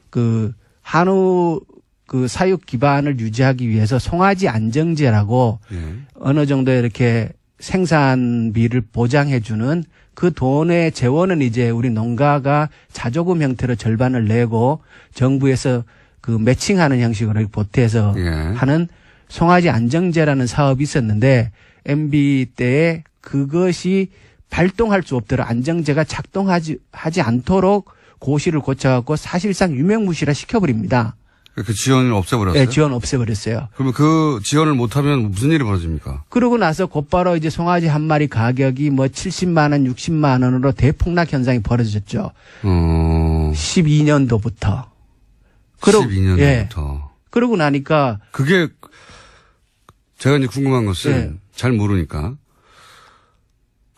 그 한우 그 사육 기반을 유지하기 위해서 송아지 안정제라고 예. 어느 정도 이렇게 생산비를 보장해주는 그 돈의 재원은 이제 우리 농가가 자조금 형태로 절반을 내고 정부에서 그 매칭하는 형식으로 보태서 예. 하는 송아지 안정제라는 사업이 있었는데 MB 때에 그것이 발동할 수 없도록 안정제가 작동하지 않도록 고시를 고쳐갖고 사실상 유명무실화 시켜버립니다. 그 지원을 없애버렸어요? 네, 지원 없애버렸어요. 그러면 그 지원을 못하면 무슨 일이 벌어집니까? 그러고 나서 곧바로 이제 송아지 한 마리 가격이 뭐 70만 원, 60만 원으로 대폭락 현상이 벌어졌죠. 12년도부터. 12년도부터. 예. 그러고 나니까 그게 제가 이제 궁금한 것은 예. 잘 모르니까.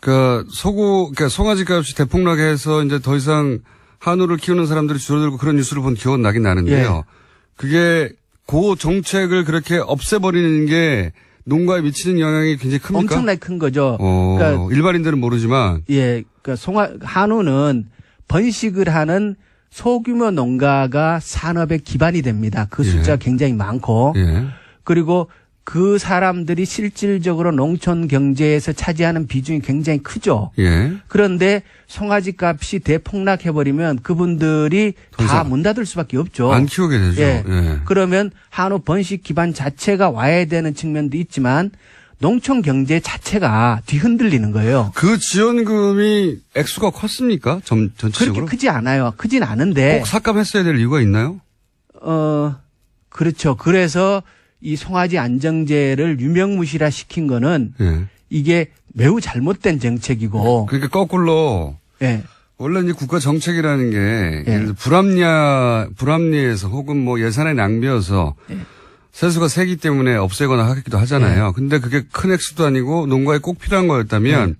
그러니까 송아지 값이 대폭락해서 이제 더 이상 한우를 키우는 사람들이 줄어들고 그런 뉴스를 본 기억은 나긴 나는데요. 예. 그게 그 정책을 그렇게 없애버리는 게 농가에 미치는 영향이 굉장히 큽니까? 엄청나게 큰 거죠. 그러니까 일반인들은 모르지만. 예, 그러니까 한우는 번식을 하는 소규모 농가가 산업의 기반이 됩니다. 그 숫자가 굉장히 많고. 예. 그리고 그 사람들이 실질적으로 농촌 경제에서 차지하는 비중이 굉장히 크죠. 예. 그런데 송아지 값이 대폭락해버리면 그분들이 다 문 닫을 수밖에 없죠. 안 키우게 되죠. 예. 예. 그러면 한우 번식 기반 자체가 와야 되는 측면도 있지만 농촌 경제 자체가 뒤흔들리는 거예요. 그 지원금이 액수가 컸습니까? 전체적으로? 그렇게 크지 않아요. 크진 않은데. 꼭 삭감했어야 될 이유가 있나요? 그렇죠. 그래서 이 송아지 안정제를 유명무실화 시킨 거는 예. 이게 매우 잘못된 정책이고. 그러니까 거꾸로 예. 원래 이제 국가 정책이라는 게 예. 예를 들어 불합리해서 혹은 뭐 예산의 낭비여서 세수가 세기 때문에 없애거나 하기도 하잖아요. 근데 그게 큰 액수도 아니고 농가에 꼭 필요한 거였다면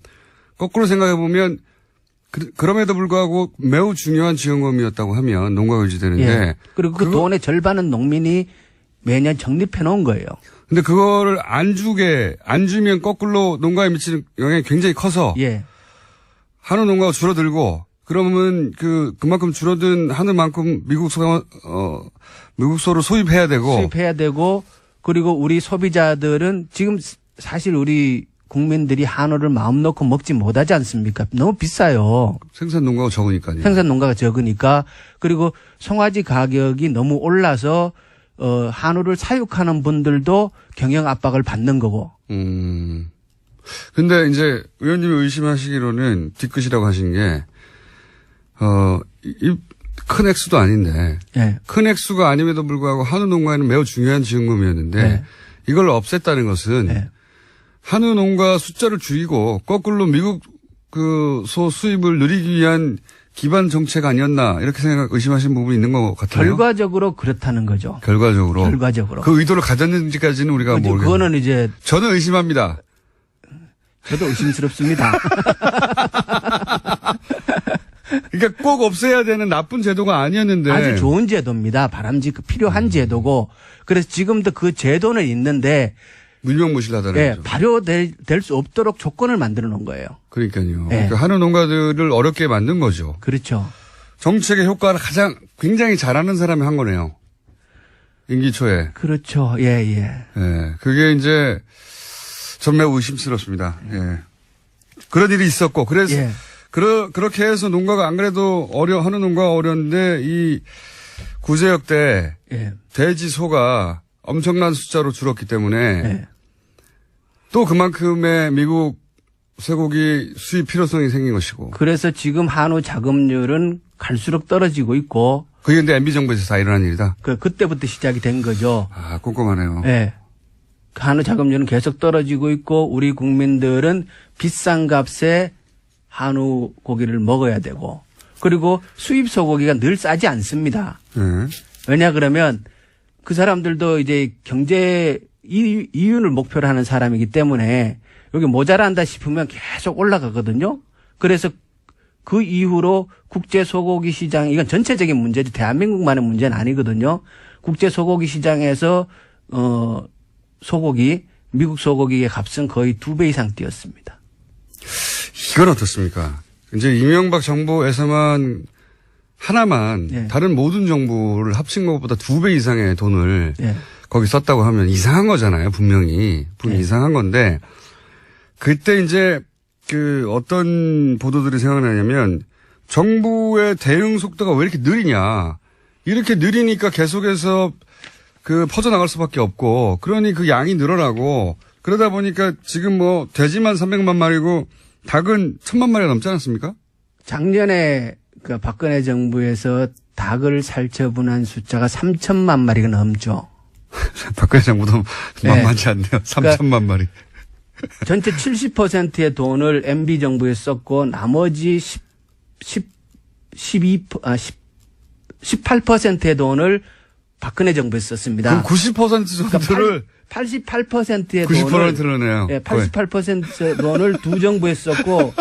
거꾸로 생각해 보면 그럼에도 불구하고 매우 중요한 지원금이었다고 하면 농가가 유지되는데. 예. 그리고 그 돈의 절반은 농민이 매년 적립해 놓은 거예요. 근데 그거를 안 주면 거꾸로 농가에 미치는 영향이 굉장히 커서. 예. 한우 농가가 줄어들고 그러면 그만큼 줄어든 한우만큼 미국소로 수입해야 되고 그리고 우리 소비자들은 지금 사실 우리 국민들이 한우를 마음 놓고 먹지 못하지 않습니까? 너무 비싸요. 생산 농가가 적으니까요. 생산 농가가 적으니까. 그리고 송아지 가격이 너무 올라서 한우를 사육하는 분들도 경영 압박을 받는 거고. 근데 이제 의원님이 의심하시기로는 뒤끝이라고 하신 게 큰 액수도 아닌데 네. 큰 액수가 아님에도 불구하고 한우 농가에는 매우 중요한 지원금이었는데 네. 이걸 없앴다는 것은 네. 한우 농가 숫자를 줄이고 거꾸로 미국 소 수입을 늘리기 위한 기반 정책 아니었나 이렇게 의심하시는 부분이 있는 것 같아요. 결과적으로 그렇다는 거죠. 결과적으로. 그 의도를 가졌는지까지는 우리가 모르겠어요. 그거는 이제 저는 의심합니다. 저도 의심스럽습니다. 그러니까 꼭 없애야 되는 나쁜 제도가 아니었는데. 아주 좋은 제도입니다. 필요한 제도고. 그래서 지금도 그 제도는 있는데 무명무실하다는 예, 거죠. 발효될 수 없도록 조건을 만들어 놓은 거예요. 그러니까요. 예. 그러니까 한우 농가들을 어렵게 만든 거죠. 그렇죠. 정책의 효과를 굉장히 잘하는 사람이 한 거네요. 임기 초에. 그렇죠. 예, 예. 예. 그게 이제 전 매우 의심스럽습니다. 예. 그런 일이 있었고 그래서 예. 그렇게 해서 농가가 안 그래도 한우 농가가 어려운데 이 구제역 때 예. 돼지 소가 엄청난 숫자로 줄었기 때문에 예. 또 그만큼의 미국 쇠고기 수입 필요성이 생긴 것이고. 그래서 지금 한우 자급률은 갈수록 떨어지고 있고. 그게 근데 MB 정부에서 다 일어난 일이다. 그때부터 시작이 된 거죠. 아, 꼼꼼하네요. 예. 한우 자급률은 계속 떨어지고 있고 우리 국민들은 비싼 값에 한우 고기를 먹어야 되고 그리고 수입 소고기가 늘 싸지 않습니다. 네. 왜냐 그러면 그 사람들도 이제 경제 이윤을 목표로 하는 사람이기 때문에 여기 모자란다 싶으면 계속 올라가거든요. 그래서 그 이후로 국제 소고기 시장 이건 전체적인 문제지 대한민국만의 문제는 아니거든요. 국제 소고기 시장에서 미국 소고기의 값은 거의 2배 이상 뛰었습니다. 이건 어떻습니까? 이제 이명박 정부에서만 하나만 네. 다른 모든 정부를 합친 것보다 2배 이상의 돈을 네. 거기 썼다고 하면 이상한 거잖아요. 분명히 네. 이상한 건데 그때 이제 그 어떤 보도들이 생각나냐면 정부의 대응 속도가 왜 이렇게 느리냐. 이렇게 느리니까 계속해서 그 퍼져나갈 수밖에 없고 그러니 그 양이 늘어나고 그러다 보니까 지금 뭐 돼지만 300만 마리고 닭은 1000만 마리가 넘지 않았습니까? 작년에 그 박근혜 정부에서 닭을 살처분한 숫자가 3천만 마리가 넘죠. 박근혜 정부도 네. 만만치 않네요. 3천만 마리. 전체 70%의 돈을 MB 정부에 썼고 나머지 18%의 돈을 박근혜 정부에 썼습니다. 그럼 90% 정도를 88%의 90%르네요. 예, 88%의 돈을 두 정부에 썼고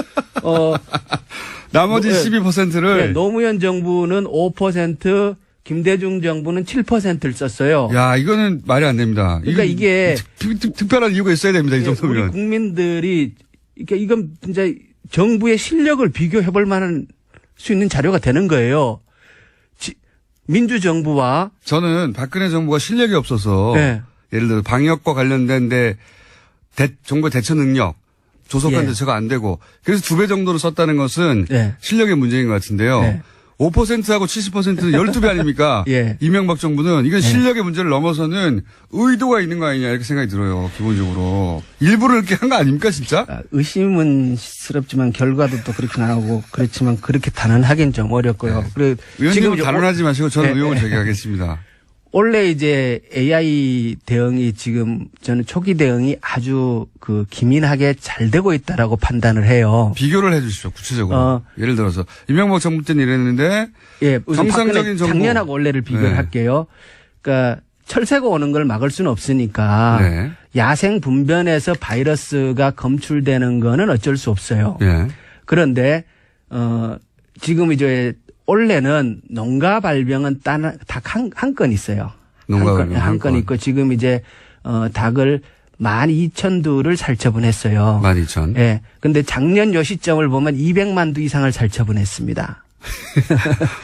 나머지 12%를 예, 노무현 정부는 5%, 김대중 정부는 7%를 썼어요. 야, 이거는 말이 안 됩니다. 그러니까 이게 특별한 이유가 있어야 됩니다. 이 정도면. 우리 국민들이 그러니까 이건 진짜 정부의 실력을 비교해 볼 만한 수 있는 자료가 되는 거예요. 민주정부와 저는 박근혜 정부가 실력이 없어서 네. 예를 들어 방역과 관련된 정부의 대처 능력, 조속한 예. 대처가 안 되고 그래서 2배 정도를 썼다는 것은 네. 실력의 문제인 것 같은데요. 네. 5%하고 70%는 12배 아닙니까? 예. 이명박 정부는 이건 실력의 문제를 넘어서는 의도가 있는 거 아니냐 이렇게 생각이 들어요. 기본적으로. 일부러 이렇게 한 거 아닙니까 진짜? 의심은 스럽지만 결과도 또 그렇게 나오고 그렇지만 그렇게 단언하기는 좀 어렵고요. 그리고 의원님은 이제 단언하지 마시고 저는 네, 의혹을 네. 제기하겠습니다. 원래 이제 AI 대응이 지금 저는 초기 대응이 아주 그 기민하게 잘 되고 있다라고 판단을 해요. 비교를 해 주십시오. 구체적으로. 예를 들어서 이명박 정부 때는 이랬는데 예, 우선 정상적인 정부. 작년하고 올해를 비교를 네. 할게요. 그러니까 철새가 오는 걸 막을 수는 없으니까 네. 야생 분변에서 바이러스가 검출되는 거는 어쩔 수 없어요. 예. 그런데 지금 이제 올해는 농가 발병은 딱 한 건 있어요. 농가 발병 한 건 있고 지금 이제 닭을 12,000두를 살처분했어요. 12,000. 예. 근데 작년 요 시점을 보면 200만 두 이상을 살처분했습니다.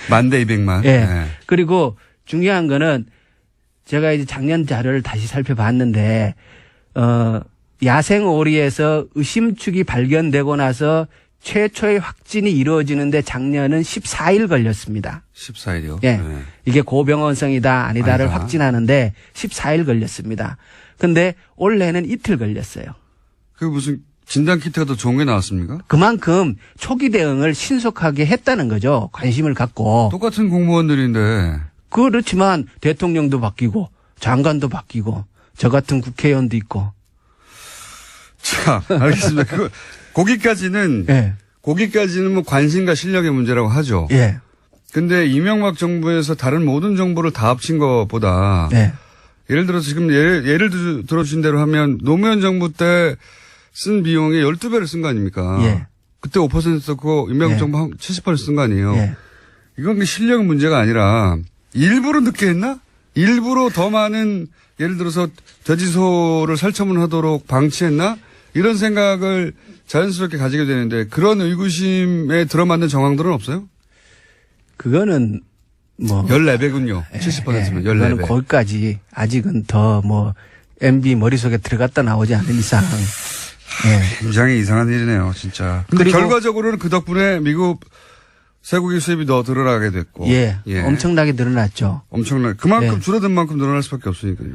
10,000대 200만. 예. 네. 그리고 중요한 거는 제가 이제 작년 자료를 다시 살펴봤는데 야생 오리에서 의심축이 발견되고 나서 최초의 확진이 이루어지는데 작년은 14일 걸렸습니다. 14일이요. 예. 네. 이게 고병원성이다 아니다를 아니다. 확진하는데 14일 걸렸습니다. 근데 올해는 이틀 걸렸어요. 그 무슨 진단 키트가 더 좋은 게 나왔습니까? 그만큼 초기 대응을 신속하게 했다는 거죠. 관심을 갖고. 똑같은 공무원들인데. 그렇지만 대통령도 바뀌고 장관도 바뀌고 저 같은 국회의원도 있고. 자, 알겠습니다. 거기까지는 예. 거기까지는 뭐 관심과 실력의 문제라고 하죠. 예. 근데 이명박 정부에서 다른 모든 정보를 다 합친 것보다 네. 예를 들어서 지금 예를 들어주신 대로 하면 노무현 정부 때 쓴 비용의 12배를 쓴 거 아닙니까? 예. 그때 5% 썼고 이명박 예. 정부 한 70% 쓴 거 아니에요? 예. 이건 실력 문제가 아니라 일부러 늦게 했나? 일부러 더 많은 예를 들어서 돼지소를 살처분하도록 방치했나? 이런 생각을 자연스럽게 가지게 되는데 그런 의구심에 들어맞는 정황들은 없어요? 그거는 뭐 14배군요. 70%면 그거는 14배. 거기까지 아직은 더 뭐 MB 머릿속에 들어갔다 나오지 않는 이상. 예. 굉장히 이상한 일이네요, 진짜. 근데 그리고- 결과적으로는 그 덕분에 미국 쇠고기 수입이 더 늘어나게 됐고. 예. 엄청나게 늘어났죠. 엄청나게. 그만큼 예. 줄어든 만큼 늘어날 수밖에 없으니까요.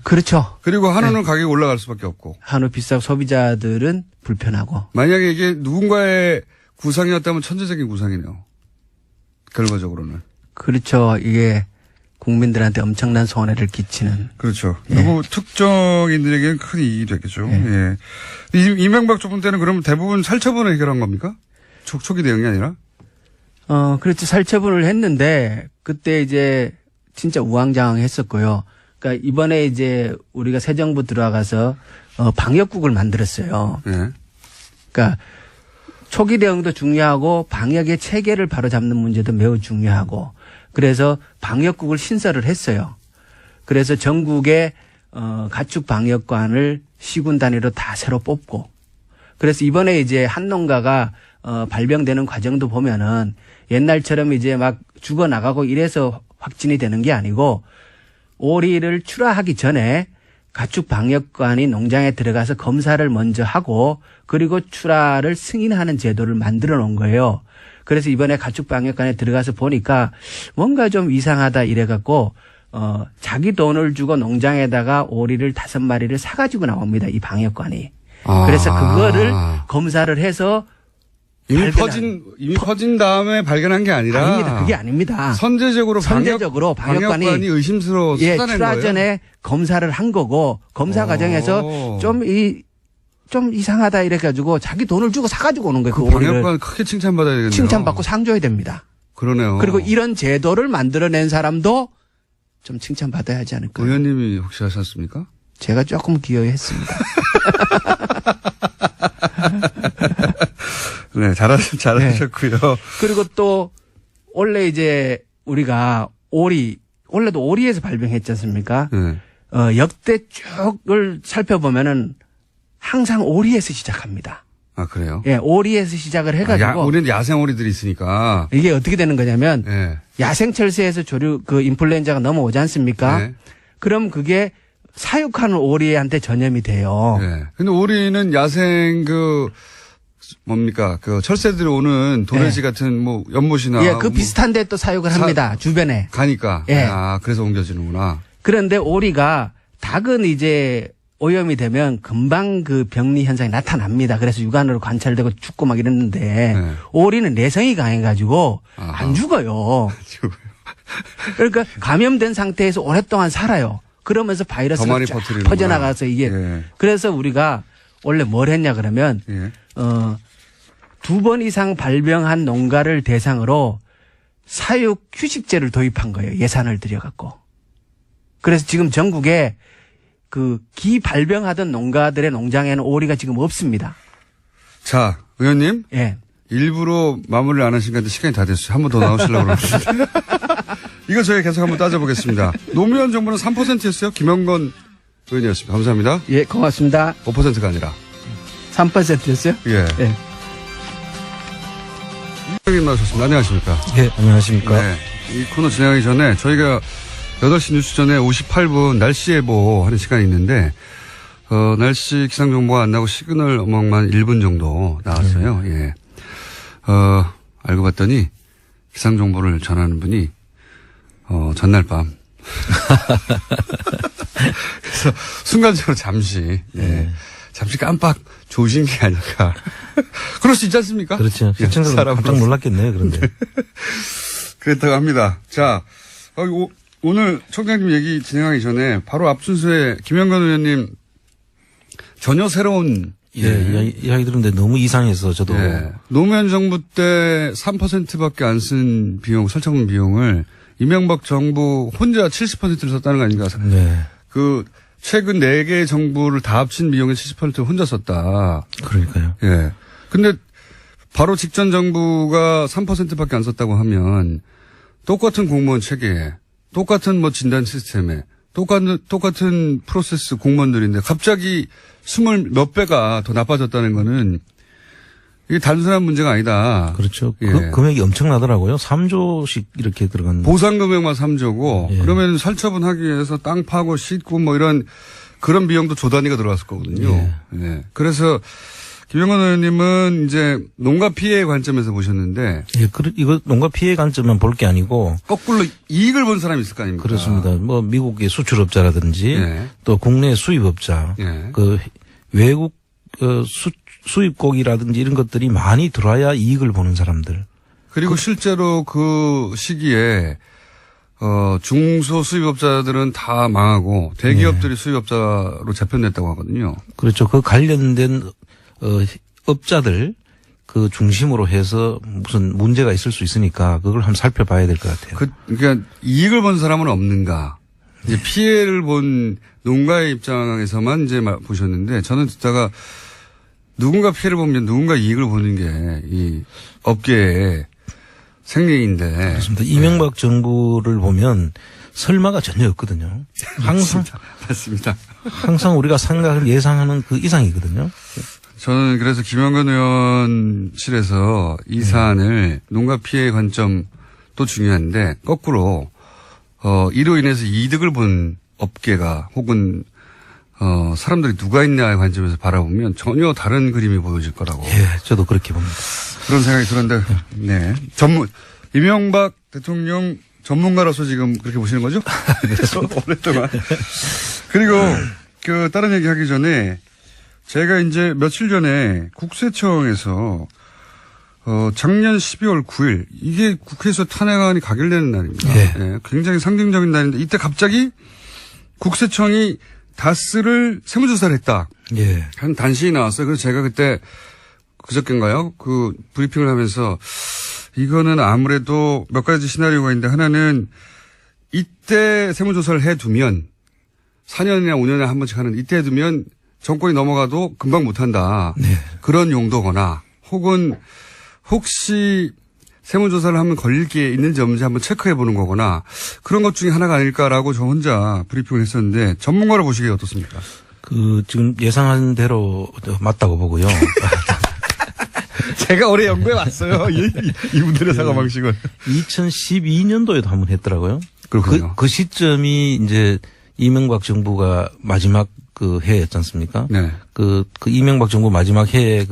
그렇죠. 그리고 한우는 가격이 올라갈 수밖에 없고. 한우 비싸고 소비자들은 불편하고. 만약에 이게 누군가의 구상이었다면 천재적인 구상이네요. 결과적으로는. 그렇죠. 이게 국민들한테 엄청난 손해를 끼치는. 그렇죠. 누구 특정인들에게는 큰 이익이 됐겠죠. 예. 이명박 정부 때는 그러면 대부분 살처분을 해결한 겁니까? 초기 대응이 아니라? 그렇죠. 살처분을 했는데 그때 이제 진짜 우왕좌왕했었고요. 그러니까 이번에 이제 우리가 새 정부 들어가서 방역국을 만들었어요. 예. 그러니까 초기 대응도 중요하고 방역의 체계를 바로잡는 문제도 매우 중요하고 그래서 방역국을 신설을 했어요. 그래서 전국에 가축 방역관을 시군 단위로 다 새로 뽑고 그래서 이번에 이제 한 농가가 발병되는 과정도 보면은 옛날처럼 이제 막 죽어나가고 이래서 확진이 되는 게 아니고 오리를 출하하기 전에 가축 방역관이 농장에 들어가서 검사를 먼저 하고 그리고 출하를 승인하는 제도를 만들어 놓은 거예요. 그래서 이번에 가축 방역관에 들어가서 보니까 뭔가 좀 이상하다 이래갖고 자기 돈을 주고 농장에다가 오리를 5마리를 사가지고 나옵니다. 이 방역관이. 그래서 그거를 검사를 해서 이미 퍼진 다음에 발견한 게 아니라. 아닙니다. 그게 아닙니다. 선제적으로 방역관이 의심스러워 예, 쏟아낸 출하 거예요. 전에 검사를 한 거고 검사 과정에서 좀 이상하다 이래가지고 자기 돈을 주고 사가지고 오는 거예요. 그 방역관 크게 칭찬받아야 되겠네요. 칭찬받고 상 줘야 됩니다. 그러네요. 그리고 이런 제도를 만들어낸 사람도 좀 칭찬받아야 하지 않을까. 의원님이 혹시 하셨습니까? 제가 조금 기여했습니다. 네, 잘하셨고요. 그리고 또 원래 이제 우리가 원래도 오리에서 발병했지 않습니까? 네. 역대 쭉을 살펴보면은 항상 오리에서 시작합니다. 아, 그래요? 예, 오리에서 시작을 해가지고. 우리는 야생 오리들이 있으니까. 이게 어떻게 되는 거냐면 네. 야생철새에서 인플루엔자가 넘어오지 않습니까? 네. 그럼 그게 사육하는 오리한테 전염이 돼요. 네. 근데 오리는 야생 철새들이 오는 도래지 같은 연못이나. 예, 그 비슷한 데 또 사육을 합니다. 주변에. 가니까. 예. 그래서 옮겨지는구나. 그런데 오리가 닭은 이제 오염이 되면 금방 그 병리 현상이 나타납니다. 그래서 육안으로 관찰되고 죽고 막 이랬는데 네. 오리는 내성이 강해가지고 안 죽어요. 그러니까 감염된 상태에서 오랫동안 살아요. 그러면서 바이러스가 쫙 퍼져나가서 이게 예. 그래서 우리가 원래 뭘 했냐 그러면 예. 2번 이상 발병한 농가를 대상으로 사육 휴식제를 도입한 거예요. 예산을 들여갖고. 그래서 지금 전국에 기 발병하던 농가들의 농장에는 오리가 지금 없습니다. 자, 의원님. 예. 일부러 마무리를 안 하신 것 같은데 시간이 다 됐어요. 한 번 더 나오시려고 그러는데. 이거 저희 계속 한번 따져보겠습니다. 노무현 정부는 3%였어요. 김영건 의원이었습니다. 감사합니다. 예, 고맙습니다. 5%가 아니라. 3%였어요? 예. 예. 이장님 나오셨습니다. 안녕하십니까. 예, 안녕하십니까. 네. 이 코너 진행하기 전에 저희가 8시 뉴스 전에 58분 날씨 예보 하는 시간이 있는데, 날씨 기상정보가 안 나고 시그널 음악만 1분 정도 나왔어요. 예. 알고 봤더니 기상정보를 전하는 분이, 전날 밤. 그래서 순간적으로 잠시, 예. 잠시 깜빡 조신 게 아닐까. 그럴 수 있지 않습니까? 그렇죠. 예, 시청자들 깜짝 놀랐겠네요, 그런데. 그렇다고 합니다. 자, 오늘 총장님 얘기 진행하기 전에 바로 앞 순서에 김영건 의원님 전혀 새로운 이야기 들었는데 너무 이상해서 저도. 예. 노무현 정부 때 3%밖에 안 쓴 비용, 설치금 비용을 이명박 정부 혼자 70%를 썼다는 거 아닌가. 네. 그 최근 4개 정부를 다 합친 비용의 70%를 혼자 썼다. 그러니까요. 예. 근데 바로 직전 정부가 3%밖에 안 썼다고 하면 똑같은 공무원 체계에 똑같은 뭐 진단 시스템에 똑같은 프로세스 공무원들인데 갑자기 20 몇 배가 더 나빠졌다는 거는 이게 단순한 문제가 아니다. 그렇죠. 예. 그 금액이 엄청나더라고요. 3조씩 이렇게 들어간. 보상 금액만 3조고 예. 그러면 살처분하기 위해서 땅 파고 싣고 뭐 이런 그런 비용도 조 단위가 들어갔을 거거든요. 예. 예. 그래서 김영건 의원님은 이제 농가 피해 관점에서 보셨는데 예, 이거 농가 피해 관점만 볼 게 아니고. 거꾸로 이익을 본 사람이 있을 거 아닙니까? 그렇습니다. 뭐 미국의 수출업자라든지 예. 또 국내 수입업자, 예. 그 외국 수입국이라든지 이런 것들이 많이 들어와야 이익을 보는 사람들. 그리고 실제로 그 시기에 중소 수입업자들은 다 망하고 대기업들이 수입업자로 재편됐다고 하거든요. 그렇죠. 그 관련된 업자들 그 중심으로 해서 무슨 문제가 있을 수 있으니까 그걸 한번 살펴봐야 될 것 같아요. 그러니까 이익을 본 사람은 없는가? 이제 피해를 본 농가의 입장에서만 이제 보셨는데 저는 듣다가 누군가 피해를 보면 누군가 이익을 보는 게 이 업계의 생리인데. 그렇습니다. 이명박 정부를 보면 설마가 전혀 없거든요. 항상 맞습니다. 항상 우리가 생각을 예상하는 그 이상이거든요. 저는 그래서 김영건 의원실에서 이 사안을 농가 피해 관점도 중요한데 거꾸로 이로 인해서 이득을 본 업계가 혹은 사람들이 누가 있냐의 관점에서 바라보면 전혀 다른 그림이 보여질 거라고. 예, 저도 그렇게 봅니다. 그런 생각이 들었는데, 네. 이명박 대통령 전문가로서 지금 그렇게 보시는 거죠? 그래서 오랫동안. 그리고 다른 얘기 하기 전에 제가 이제 며칠 전에 국세청에서 작년 12월 9일 이게 국회에서 탄핵안이 가결되는 날입니다. 네. 네, 굉장히 상징적인 날인데 이때 갑자기 국세청이 다스를 세무조사를 했다. 예. 한 단신이 나왔어요. 그래서 제가 그때 그저께인가요? 그 브리핑을 하면서 이거는 아무래도 몇 가지 시나리오가 있는데 하나는 이때 세무조사를 해두면 4년이나 5년에 한 번씩 하는 이때 해두면 정권이 넘어가도 금방 못한다. 네. 그런 용도거나 혹은 혹시 세무조사를 하면 걸릴 게 있는지 없는지 한번 체크해 보는 거거나 그런 것 중에 하나가 아닐까라고 저 혼자 브리핑을 했었는데 전문가로 보시기에 어떻습니까? 지금 예상한 대로 맞다고 보고요. 제가 올해 연구해 왔어요. 이분들의 사고방식을. 2012년도에도 한번 했더라고요. 그렇군요. 그 시점이 이제 이명박 정부가 마지막 그 해였지 않습니까? 네. 그 이명박 정부 마지막 해에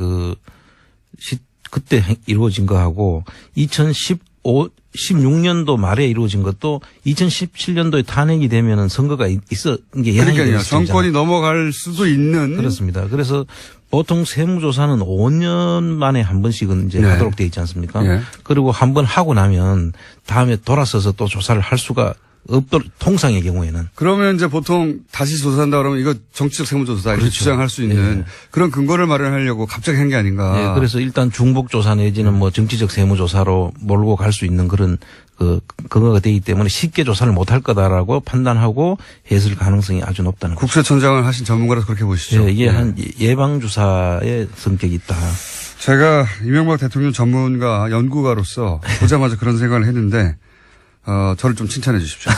그때 이루어진 거하고 16년도 말에 이루어진 것도 2017년도에 탄핵이 되면은 선거가 있어 이게 예상이 그러니까요. 되는 정권이 넘어갈 수도 있는. 그렇습니다. 그래서 보통 세무조사는 5년 만에 한 번씩은 이제 네. 하도록 돼 있지 않습니까? 네. 그리고 한 번 하고 나면 다음에 돌아서서 또 조사를 할 수가 없도록 통상의 경우에는. 그러면 이제 보통 다시 조사한다 그러면 이거 정치적 세무조사 이렇게 그렇죠. 주장할 수 있는 그런 근거를 마련하려고 갑자기 한 게 아닌가. 예, 그래서 일단 중복조사 내지는 뭐 정치적 세무조사로 몰고 갈 수 있는 그런 근거가 되기 때문에 쉽게 조사를 못할 거다라고 판단하고 했을 가능성이 아주 높다는 거죠. 국세청장을 하신 전문가라서 그렇게 보시죠. 예, 이게 한 예방주사의 성격이 있다. 제가 이명박 대통령 전문가 연구가로서 보자마자 그런 생각을 했는데 저를 좀 칭찬해 주십시오.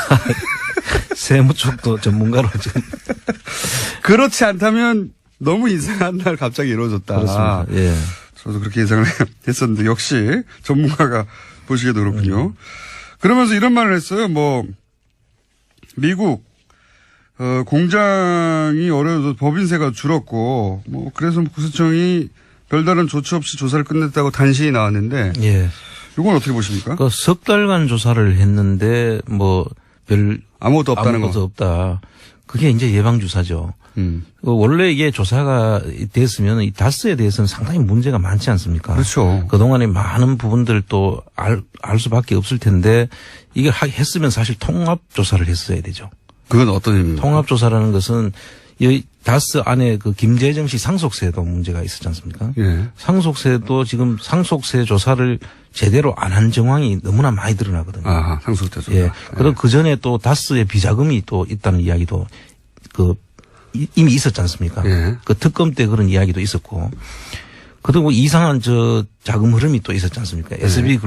세무 쪽도 전문가로 지금. 그렇지 않다면 너무 이상한 날 갑자기 이루어졌다. 그렇습니다. 예. 저도 그렇게 예상을 했었는데 역시 전문가가 보시기에도 그렇군요. 그러면서 이런 말을 했어요. 뭐 미국 공장이 어려워서 법인세가 줄었고 뭐 그래서 국세청이 별다른 조치 없이 조사를 끝냈다고 단신이 나왔는데 예. 이건 어떻게 보십니까? 그 석 달간 조사를 했는데 뭐 별 아무것도 없다는 아무것도 거. 없다. 그게 이제 예방주사죠. 원래 이게 조사가 됐으면 이 다스에 대해서는 상당히 문제가 많지 않습니까? 그렇죠. 그동안에 많은 부분들도 알 수밖에 없을 텐데 이걸 했으면 사실 통합조사를 했어야 되죠. 그건 어떤 의미입니까? 통합조사라는 것은 이 다스 안에 그 김재정 씨 상속세도 문제가 있었지 않습니까? 예. 상속세도 지금 상속세 조사를 제대로 안 한 정황이 너무나 많이 드러나거든요. 아하, 상속세 조사. 예. 그리고 그 전에 또 다스의 비자금이 또 있다는 이야기도 이미 있었지 않습니까? 예. 그 특검 때 그런 이야기도 있었고. 그리고 이상한 자금 흐름이 또 있었지 않습니까? SB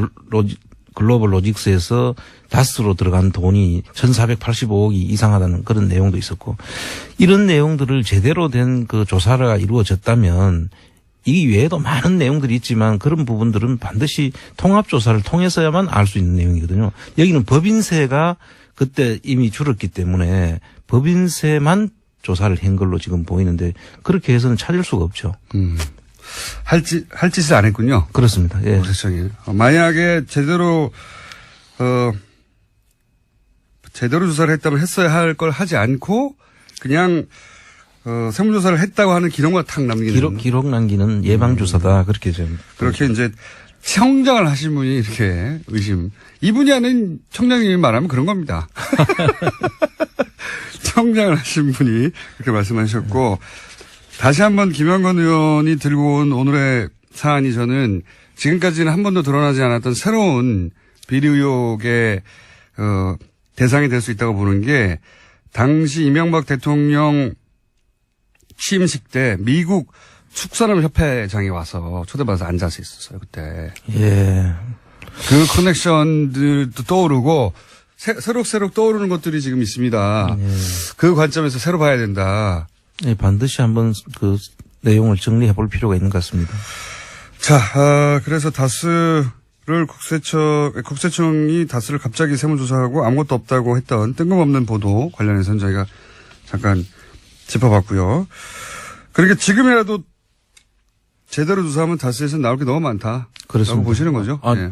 글로벌 로직스에서 다스로 들어간 돈이 1,485억이 이상하다는 그런 내용도 있었고, 이런 내용들을 제대로 된 그 조사가 이루어졌다면 이 외에도 많은 내용들이 있지만 그런 부분들은 반드시 통합조사를 통해서야만 알 수 있는 내용이거든요. 여기는 법인세가 그때 이미 줄었기 때문에 법인세만 조사를 한 걸로 지금 보이는데 그렇게 해서는 찾을 수가 없죠. 할 짓을 안 했군요. 그렇습니다. 예. 국세청이. 만약에 제대로 조사를 했다면 했어야 할 걸 하지 않고 그냥 세무조사를 했다고 하는 기록만 탁 남기는. 기록 남기는 예방주사다. 그렇게 좀. 그렇게 이제 청장을 하신 분이 이렇게 의심. 이분이 하는 청장님이 말하면 그런 겁니다. 청장을 하신 분이 그렇게 말씀하셨고, 다시 한번 김영건 의원이 들고 온 오늘의 사안이 저는 지금까지는 한 번도 드러나지 않았던 새로운 비리 의혹의 대상이 될 수 있다고 보는 게, 당시 이명박 대통령 취임식 때 미국 축산업협회장이 와서 초대받아서 앉아서 있었어요, 그때. 예. 그 커넥션들도 떠오르고 새록새록 떠오르는 것들이 지금 있습니다. 예. 그 관점에서 새로 봐야 된다. 예, 반드시 한번 그 내용을 정리해 볼 필요가 있는 것 같습니다. 자, 그래서 다스를 국세청이 다스를 갑자기 세무조사하고 아무것도 없다고 했던 뜬금없는 보도 관련해서는 저희가 잠깐 짚어봤고요. 그러니까 지금이라도 제대로 조사하면 다스에서 나올 게 너무 많다. 그렇습니다. 라고 보시는 거죠? 아, 예.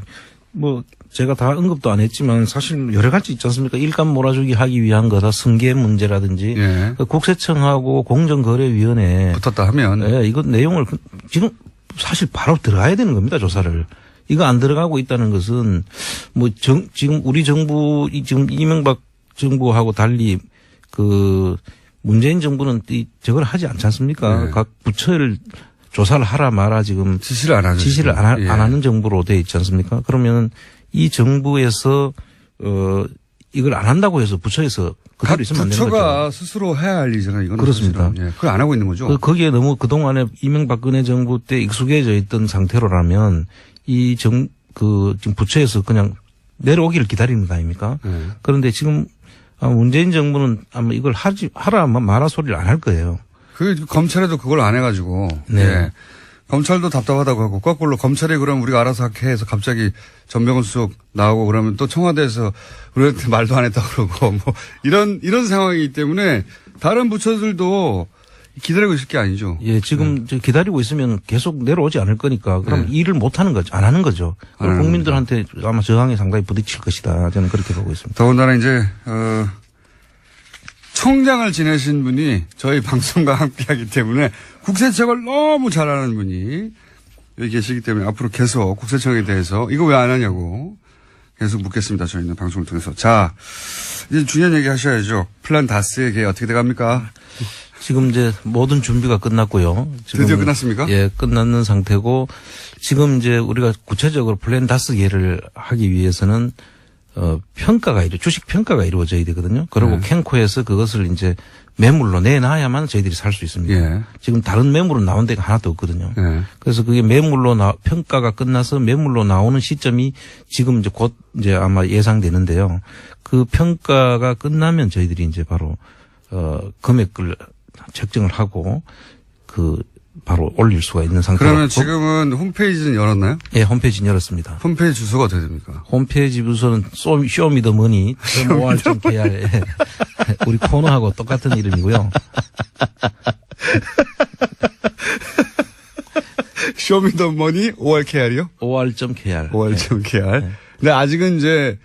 뭐 제가 다 언급도 안 했지만 사실 여러 가지 있지 않습니까? 일감 몰아주기 하기 위한 거다. 승계 문제라든지 예. 국세청하고 공정거래위원회 붙었다 하면. 예, 이거 내용을 지금 사실 바로 들어가야 되는 겁니다. 조사를. 이거 안 들어가고 있다는 것은 뭐 지금 우리 정부 지금 이명박 정부하고 달리 그 문재인 정부는 저걸 하지 않지 않습니까? 네. 각 부처를 조사를 하라 마라 지금 지시를 안 하죠. 지시를 지금. 안 예. 하는 정부로 돼 있지 않습니까? 그러면 이 정부에서 이걸 안 한다고 해서 부처에서 각 그대로 있으면 안 되는 부처가 거죠. 스스로 해야 할 일이잖아요. 이거는 그렇습니다. 사실은. 예. 그걸 안 하고 있는 거죠. 거기에 너무 그동안에 이명박근혜 정부 때 익숙해져 있던 상태로라면 지금 부처에서 그냥 내려오기를 기다리는 거 아닙니까? 예. 그런데 지금 문재인 정부는 아마 이걸 하라 마라 소리를 안 할 거예요. 그 검찰에도 그걸 안 해가지고. 네. 예. 검찰도 답답하다고 하고 거꾸로 검찰이 그럼 우리가 알아서 할게 해서 갑자기 전병훈 수석 나오고 그러면 또 청와대에서 우리한테 말도 안 했다고 그러고 뭐 이런 상황이기 때문에 다른 부처들도 기다리고 있을 게 아니죠. 예, 지금 기다리고 있으면 계속 내려오지 않을 거니까 그럼 일을 못 하는 거죠. 안 하는 거죠. 안 하는 국민들한테 아마 저항에 상당히 부딪힐 것이다. 저는 그렇게 보고 있습니다. 더군다나 이제 청장을 지내신 분이 저희 방송과 함께하기 때문에 국세청을 너무 잘 아는 분이 여기 계시기 때문에 앞으로 계속 국세청에 대해서 이거 왜 안 하냐고 계속 묻겠습니다. 저희는 방송을 통해서. 자, 이제 중요한 얘기 하셔야죠. 플랜 다스의 게 어떻게 돼갑니까? 지금 이제 모든 준비가 끝났고요. 지금 드디어 끝났습니까? 예, 끝났는 상태고 지금 이제 우리가 구체적으로 플랜 다스계를 하기 위해서는 주식 평가가 이루어져야 되거든요. 그리고 캔코에서 그것을 이제 매물로 내놔야만 저희들이 살 수 있습니다. 예. 지금 다른 매물은 나온 데가 하나도 없거든요. 예. 그래서 그게 평가가 끝나서 매물로 나오는 시점이 지금 이제 곧 이제 아마 예상되는데요. 그 평가가 끝나면 저희들이 이제 바로 금액을 책정을 하고 바로 올릴 수가 있는 상태로. 그러면 지금은 홈페이지는 열었나요? 예, 홈페이지는 열었습니다. 홈페이지 주소가 어떻게 됩니까? 홈페이지 주소는 쇼미더머니 OR.kr 우리 코너하고 똑같은 이름이고요. 쇼미더머니 ORKR이요? OR.kr. OR.KR. 네. 근데 아직은 이제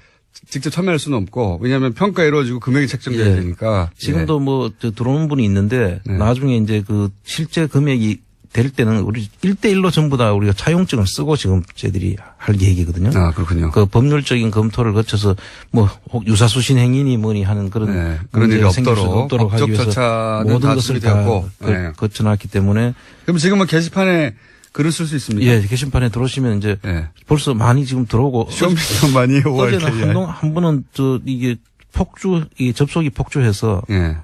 직접 참여할 수는 없고 왜냐하면 평가 이루어지고 금액이 책정돼야 예. 되니까. 지금도 들어오는 분이 있는데 네. 나중에 이제 실제 금액이 될 때는 우리 1대1로 전부 다 우리가 차용증을 쓰고 지금 저희들이 할 얘기거든요. 아, 그렇군요. 그 법률적인 검토를 거쳐서 뭐 유사수신 행위니 뭐니 하는 그런 네, 그런 일이 문제가 생길 수 없도록 하기 법적 위해서 절차는 모든 다 것을 준비되었고. 다 네. 거쳐놨기 때문에 그럼 지금은 게시판에 글을 쓸 수 있습니까? 예, 게시판에 들어오시면 이제 예. 벌써 많이 지금 들어오고 쇼미더 많이 어제는 한 번은 이게 이게 접속이 폭주해서 예.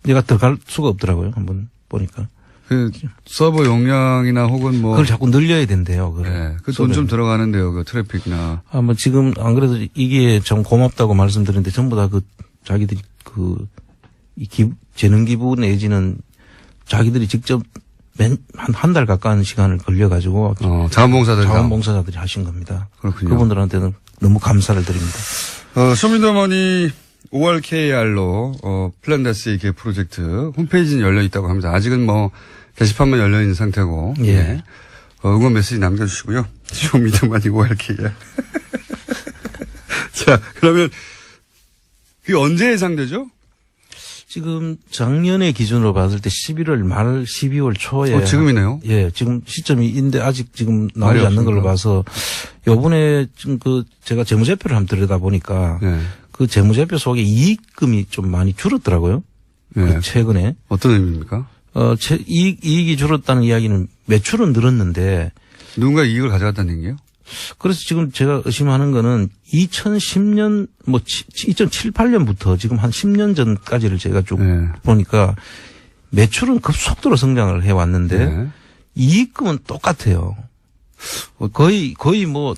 내가 들어갈 수가 없더라고요. 한번 보니까. 그 서버 용량이나 혹은 뭐 그걸 자꾸 늘려야 된대요. 예. 그 돈 좀 들어가는데요. 그 트래픽이나. 뭐 지금 안 그래도 이게 참 고맙다고 말씀드렸는데 전부 다 그 자기들이 재능 기부 내지는 자기들이 직접 한 달 가까운 시간을 걸려가지고 자원봉사자들이 하신 겁니다. 그렇군요. 그분들한테는 너무 감사를 드립니다. 쇼미더머니 5월 KR로 플랜다스의 개 프로젝트 홈페이지는 열려 있다고 합니다. 아직은 뭐 게시판만 열려 있는 상태고. 예. 응원 메시지 남겨주시고요. 쇼미더머니 5월 KR. 자, 그러면 그게 언제 예상되죠? 지금 작년의 기준으로 봤을 때 11월 말 12월 초에. 지금이네요. 예, 지금 시점인데 아직 지금 나오지 않는 걸로 봐서 요번에 지금 제가 재무제표를 한번 들여다보니까 네. 그 재무제표 속에 이익금이 좀 많이 줄었더라고요. 네. 최근에. 어떤 의미입니까? 이익이 줄었다는 이야기는 매출은 늘었는데 누군가 이익을 가져갔다는 얘기예요? 그래서 지금 제가 의심하는 거는 2010년 2007, 8년부터 지금 한 10년 전까지를 제가 쭉 네. 보니까 매출은 급속도로 성장을 해 왔는데 네. 이익금은 똑같아요. 거의 뭐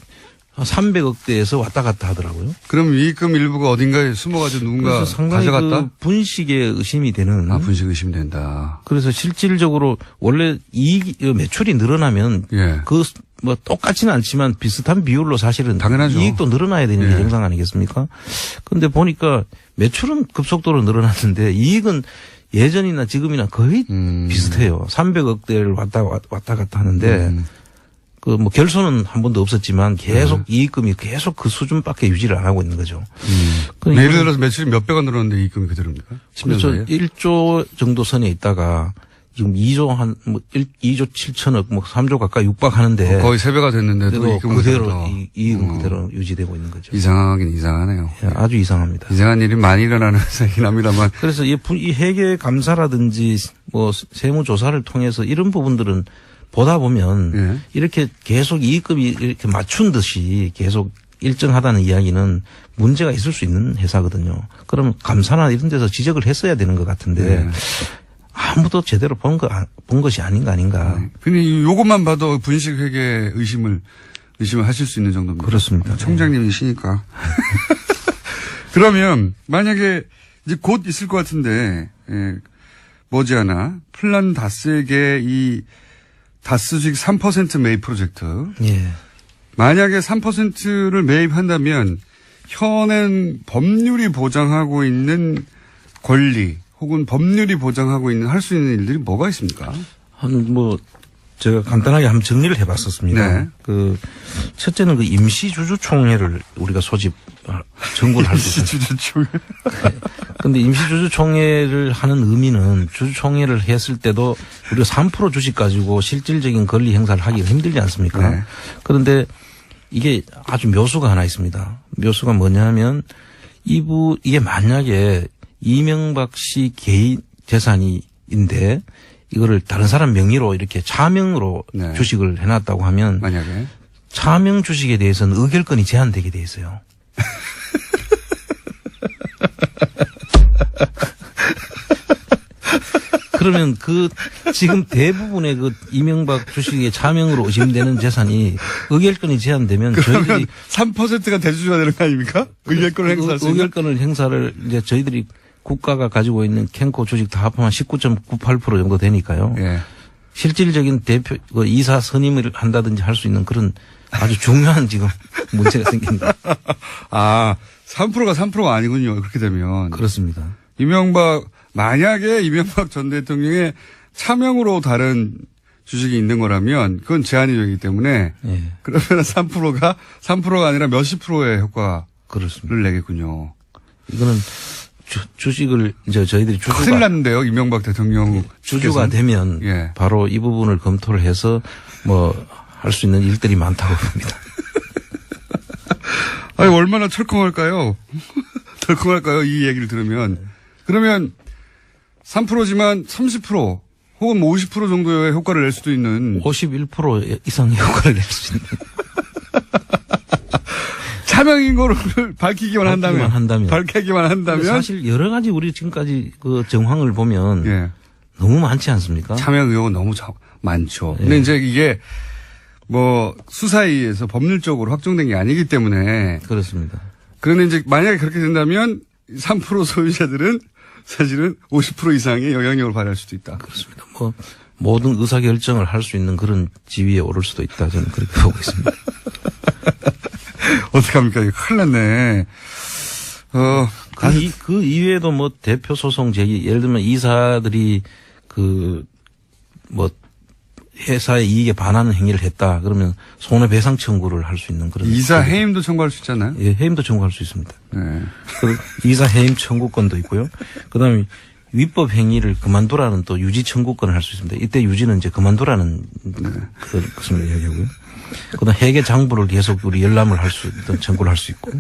300억대에서 왔다 갔다 하더라고요. 그럼 이익금 일부가 어딘가에 숨어가지고 누군가 그래서 상당히 가져갔다? 그 분식에 의심이 되는. 분식 의심된다. 그래서 실질적으로 원래 매출이 늘어나면 예. 뭐 똑같지는 않지만 비슷한 비율로 사실은 당연하죠. 이익도 늘어나야 되는 게 예. 정상 아니겠습니까? 그런데 보니까 매출은 급속도로 늘어났는데 이익은 예전이나 지금이나 거의 비슷해요. 300억대를 왔다 갔다 하는데 그 뭐 결손은 한 번도 없었지만 계속 이익금이 계속 그 수준밖에 유지를 안 하고 있는 거죠. 예를 들어서 매출이 몇백원 늘었는데 이익금이 그대로입니까? 10년 그래서 사이에? 1조 정도 선에 있다가 지금 2조 2조 7천억 3조 가까이 육박하는데 거의 3배가 됐는데도 그래도 이익금은 그대로 이익은 그대로 유지되고 있는 거죠. 이상하긴 이상하네요. 예, 아주 이상합니다. 이상한 일이 많이 일어나는 회사이긴 합니다만. 그래서 이 회계 감사라든지 뭐 세무 조사를 통해서 이런 부분들은 보다 보면 예. 이렇게 계속 이익금이 이렇게 맞춘 듯이 계속 일정하다는 이야기는 문제가 있을 수 있는 회사거든요. 그럼 감사나 이런 데서 지적을 했어야 되는 것 같은데 네. 아무도 제대로 본 것이 아닌가. 근데 이것만 봐도 분식 회계 의심을 하실 수 있는 정도입니다. 그렇습니다. 총장님이시니까. 그러면 만약에 이제 곧 있을 것 같은데 머지않아 플란다스에게 이 다스 주식 3% 매입 프로젝트. 예. 만약에 3%를 매입한다면 현행 법률이 보장하고 있는 권리 혹은 법률이 보장하고 있는 할 수 있는 일들이 뭐가 있습니까? 제가 간단하게 한번 정리를 해봤었습니다. 네. 첫째는 그 임시주주총회를 우리가 정부를 할 수 있어요. 임시주주총회. 근데 임시주주총회를 하는 의미는 주주총회를 했을 때도 우리가 3% 주식 가지고 실질적인 권리 행사를 하기가 힘들지 않습니까? 네. 그런데 이게 아주 묘수가 하나 있습니다. 묘수가 뭐냐면 이게 만약에 이명박 씨 개인 재산인데 이거를 다른 사람 명의로 이렇게 차명으로 네. 주식을 해놨다고 하면 만약에. 차명 주식에 대해서는 의결권이 제한되게 돼 있어요. 그러면 지금 대부분의 이명박 주식의 차명으로 의심되는 재산이 의결권이 제한되면 저희들이 3%가 대주주가 되는 거 아닙니까? 의결권을 행사할 수 있는. 의결권을 행사를 이제 저희들이 국가가 가지고 있는 캔코 주식 다 합하면 19.98% 정도 되니까요. 예. 실질적인 이사 선임을 한다든지 할 수 있는 그런 아주 중요한 지금 문제가 생깁니다. 3%가 아니군요. 그렇게 되면. 그렇습니다. 만약에 이명박 전 대통령의 차명으로 다른 주식이 있는 거라면 그건 제한이 되기 때문에 예. 그러면 3%가 아니라 몇십 프로의 효과를 그렇습니다. 내겠군요. 이거는 주식을 이제 저희들이 큰일 났는데요. 이명박 대통령 주주가 되면 예. 바로 이 부분을 검토를 해서 뭐 할 수 있는 일들이 많다고 봅니다. 아니 얼마나 철컹할까요? 덜컹할까요? 이 얘기를 들으면. 그러면 3%지만 30% 혹은 뭐 50% 정도의 효과를 낼 수도 있는 51% 이상의 효과를 낼 수 있는. 차명인 거를 밝히기만 한다면. 밝히기만 한다면. 사실 여러 가지 우리 지금까지 그 정황을 보면 예. 너무 많지 않습니까? 차명 의혹은 너무 많죠. 예. 근데 이제 이게 뭐 수사에 의해서 법률적으로 확정된 게 아니기 때문에. 그렇습니다. 그런데 이제 만약에 그렇게 된다면 3% 소유자들은 사실은 50% 이상의 영향력을 발휘할 수도 있다. 그렇습니다. 뭐 모든 의사 결정을 할 수 있는 그런 지위에 오를 수도 있다. 저는 그렇게 보고 있습니다. 어떡합니까? 이거 큰일 났네. 그 이외에도 뭐 대표 소송 제기, 예를 들면 이사들이 그 뭐 회사의 이익에 반하는 행위를 했다. 그러면 손해배상 청구를 할 수 있는 그런. 이사 해임도 청구할 수 있잖아요. 예, 해임도 청구할 수 있습니다. 네. 이사 해임 청구권도 있고요. 그다음에 위법 행위를 그만두라는 또 유지 청구권을 할 수 있습니다. 이때 유지는 이제 그만두라는 것을 이야기하고요. 그다음 회계 장부를 계속 우리 열람을 할 수 있던 청구를 할 수 있고.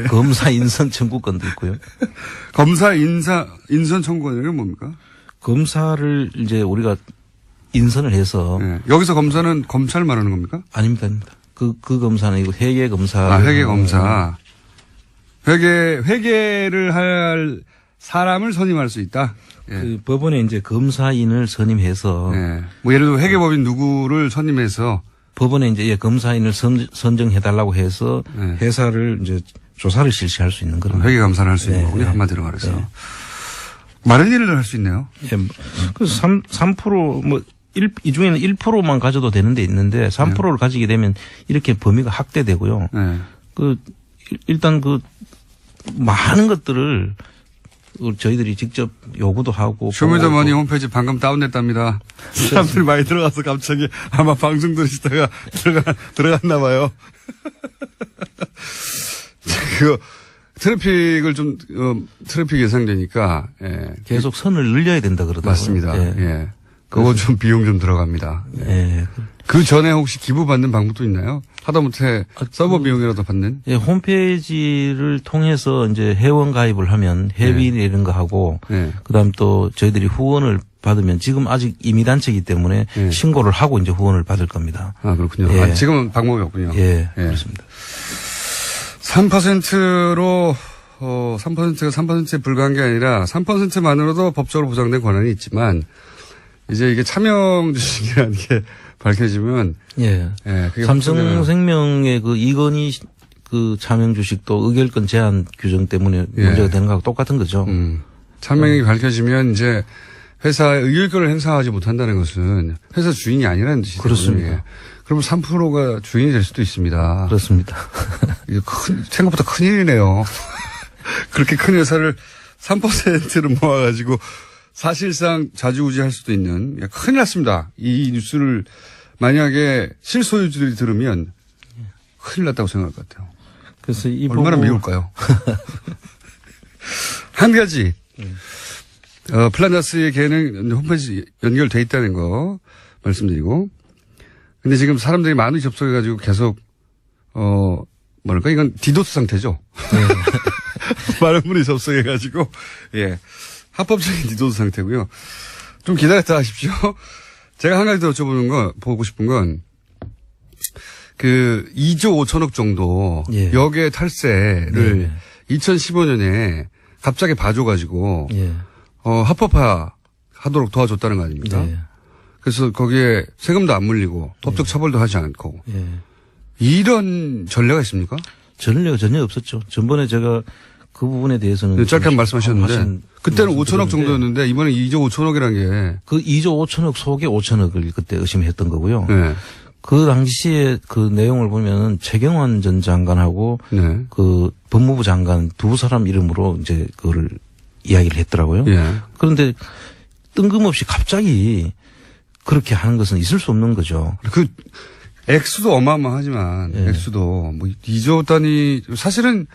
검사 인선 청구권도 있고요. 검사 인선 청구권은 뭡니까? 검사를 이제 우리가 인선을 해서. 네. 여기서 검사는 검찰 말하는 겁니까? 아닙니다. 그 검사는 이거 회계 검사. 아, 회계 검사. 회계를 할 사람을 선임할 수 있다. 예. 그 법원에 이제 검사인을 선임해서. 예. 뭐 예를 들어 회계법인 누구를 선임해서 법원에 이제 검사인을 선정해달라고 해서 네. 회사를 이제 조사를 실시할 수 있는 그런. 회계 감사를 할 수 있는 네, 거군요. 네. 한마디로 말해서. 네. 많은 일을 할 수 있네요. 예. 그래서 3% 뭐 이 중에는 1%만 가져도 되는 데 있는데 3%를 가지게 되면 이렇게 범위가 확대되고요. 네. 일단 많은 것들을 저희들이 직접 요구도 하고. 쇼미더머니 홈페이지 방금 다운됐답니다. 사람들이 많이 들어가서 갑자기 아마 방송 들으시다가 들어갔나 봐요. 트래픽을 트래픽 예상되니까, 예. 계속 선을 늘려야 된다 그러더라고요. 맞습니다. 예. 예. 그거 좀 비용 좀 들어갑니다. 예. 그 전에 혹시 기부받는 방법도 있나요? 하다못해 서버 비용이라도 받는? 예, 홈페이지를 통해서 이제 회원 가입을 하면 회비 이런 거 하고, 네. 그다음 또 저희들이 후원을 받으면 지금 아직 임의단체이기 때문에 네. 신고를 하고 이제 후원을 받을 겁니다. 아, 그렇군요. 예. 아, 지금은 방법이 없군요. 예, 그렇습니다. 3%로 3%가 3%에 불과한 게 아니라 3%만으로도 법적으로 보장된 권한이 있지만 이제 이게 차명 주식이라는 게 밝혀지면 예. 그게 삼성생명의 그 이건희 그 차명 주식도 의결권 제한 규정 때문에 문제가 되는 거하고 똑같은 거죠. 차명이 밝혀지면 이제 회사의 의결권을 행사하지 못한다는 것은 회사 주인이 아니라는 뜻이죠. 그렇습니다. 그러면 3%가 주인이 될 수도 있습니다. 그렇습니다. 이게 생각보다 큰일이네요. 그렇게 큰 회사를 3%를 모아가지고 사실상 좌지우지할 수도 있는 큰일 났습니다. 이 뉴스를 만약에 실소유주들이 들으면 큰일 났다고 생각할 것 같아요. 그래서 얼마나 미울까요? 한 가지 플라나스의 계는 홈페이지 연결돼 있다는 거 말씀드리고 근데 지금 사람들이 많이 접속해가지고 계속 뭐랄까 이건 디도스 상태죠. 네. 많은 분이 접속해가지고 예. 합법적인 디도스 상태고요. 좀 기다렸다 하십시오. 제가 한 가지 더 보고 싶은 건, 2조 5천억 정도, 예. 역의 탈세를 2015년에 갑자기 봐줘가지고, 예. 합법화하도록 도와줬다는 거 아닙니까? 예. 그래서 거기에 세금도 안 물리고, 법적 처벌도 하지 않고, 예. 이런 전례가 있습니까? 전례가 전혀 없었죠. 전번에 제가 그 부분에 대해서는. 네, 짧게 말씀하셨는데, 그때는 5천억 정도였는데, 이번에 2조 5천억이라는 게. 그 2조 5천억 속에 5천억을 그때 의심했던 거고요. 네. 그 당시에 그 내용을 보면 최경환 전 장관하고 네. 그 법무부 장관 두 사람 이름으로 이제 그거를 이야기를 했더라고요. 예. 그런데 뜬금없이 갑자기 그렇게 하는 것은 있을 수 없는 거죠. 액수도 어마어마하지만, 예. 액수도, 2조 단위, 사실은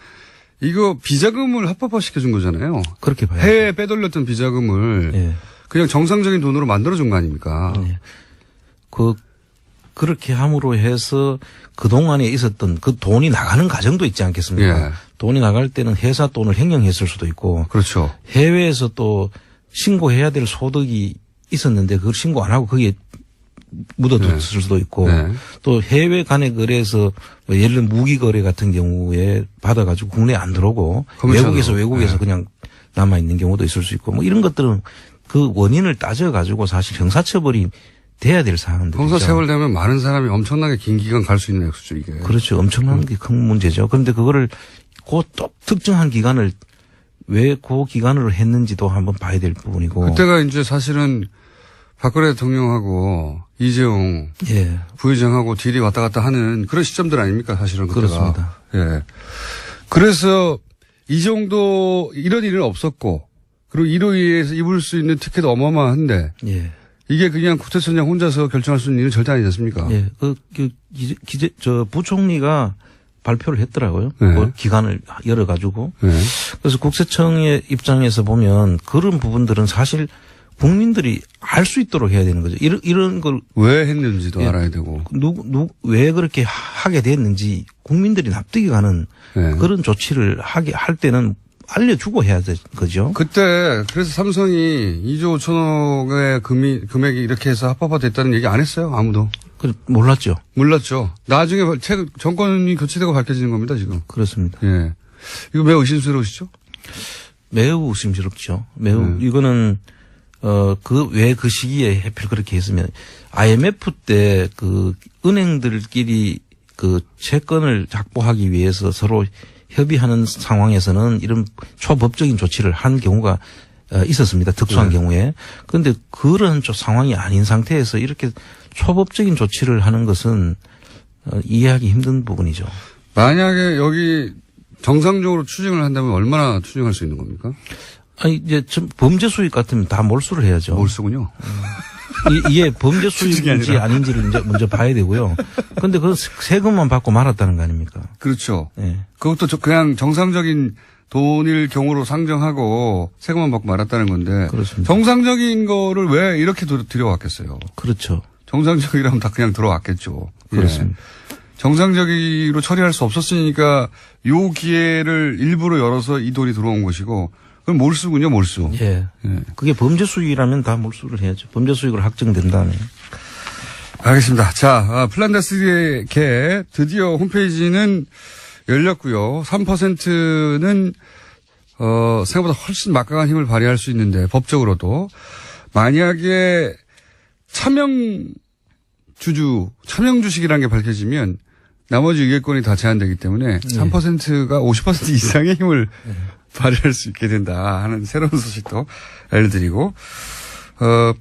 이거 비자금을 합법화시켜준 거잖아요. 그렇게 봐요. 해외에 빼돌렸던 비자금을 예. 그냥 정상적인 돈으로 만들어준 거 아닙니까? 예. 그렇게 함으로 해서 그동안에 있었던 그 돈이 나가는 과정도 있지 않겠습니까? 예. 돈이 나갈 때는 회사 돈을 횡령했을 수도 있고 그렇죠. 해외에서 또 신고해야 될 소득이 있었는데 그걸 신고 안 하고 거기에 묻어뒀을 수도 있고 네. 또 해외 간의 거래에서 뭐 예를 들면 무기 거래 같은 경우에 받아가지고 국내에 안 들어오고 커미션으로. 외국에서 네. 그냥 남아 있는 경우도 있을 수 있고 뭐 이런 것들은 그 원인을 따져가지고 사실 형사처벌이 돼야 될 사항들이죠. 형사처벌되면 많은 사람이 엄청나게 긴 기간 갈 수 있는 액수죠 이게. 그렇죠. 엄청난 게 큰 문제죠. 그런데 그거를 그 또 특정한 기간을 왜 그 기간으로 했는지도 한번 봐야 될 부분이고. 그때가 이제 사실은 박근혜 대통령하고 이재용 예. 부회장하고 딜이 왔다 갔다 하는 그런 시점들 아닙니까 사실은 그때가. 그렇습니다. 예. 그래서 이 정도 이런 일은 없었고 그리고 이로 인해서 입을 수 있는 티켓 어마어마한데 예. 이게 그냥 국세청장 혼자서 결정할 수 있는 일은 절대 아니지 않습니까? 예. 부총리가 발표를 했더라고요. 네. 그 기간을 열어가지고. 네. 그래서 국세청의 입장에서 보면 그런 부분들은 사실 국민들이 알 수 있도록 해야 되는 거죠. 이런 걸 왜 했는지도 예. 알아야 되고. 왜 그렇게 하게 됐는지 국민들이 납득이 가는 네. 그런 조치를 할 때는 알려주고 해야 되는 거죠. 그때 그래서 삼성이 2조 5천억의 금액이 이렇게 해서 합법화됐다는 얘기 안 했어요. 아무도. 몰랐죠. 몰랐죠. 나중에 정권이 교체되고 밝혀지는 겁니다. 지금. 그렇습니다. 예. 이거 매우 의심스러우시죠? 매우 의심스럽죠. 매우 이거는 왜 그 시기에 하필 그렇게 했으면 IMF 때 그 은행들끼리 그 채권을 확보하기 위해서 서로 협의하는 상황에서는 이런 초법적인 조치를 한 경우가 있었습니다. 특수한 경우에. 그런데 그런 상황이 아닌 상태에서 이렇게 초법적인 조치를 하는 것은 이해하기 힘든 부분이죠. 만약에 여기 정상적으로 추징을 한다면 얼마나 추징할 수 있는 겁니까? 아니 이제 범죄 수익 같으면 다 몰수를 해야죠. 몰수군요. 이게 범죄 수익인지 아닌지를 이제 먼저 봐야 되고요. 그런데 그 세금만 받고 말았다는 거 아닙니까? 그렇죠. 예. 그것도 그냥 정상적인 돈일 경우로 상정하고 세금만 받고 말았다는 건데. 그렇습니다. 정상적인 거를 왜 이렇게 들여왔겠어요? 그렇죠. 정상적이라면 다 그냥 들어왔겠죠. 그렇습니다. 예. 정상적으로 처리할 수 없었으니까 요 기회를 일부러 열어서 이 돈이 들어온 것이고 그럼 몰수군요, 몰수. 예. 예. 그게 범죄 수익이라면 다 몰수를 해야죠. 범죄 수익으로 확정된다면. 알겠습니다. 자, 플란다스의 개 드디어 홈페이지는 열렸고요. 3%는 생각보다 훨씬 막강한 힘을 발휘할 수 있는데 법적으로도 만약에 차명 주식이라는 게 밝혀지면 나머지 의결권이 다 제한되기 때문에 3%가 50% 이상의 힘을 발휘할 수 있게 된다 하는 새로운 소식도 알려드리고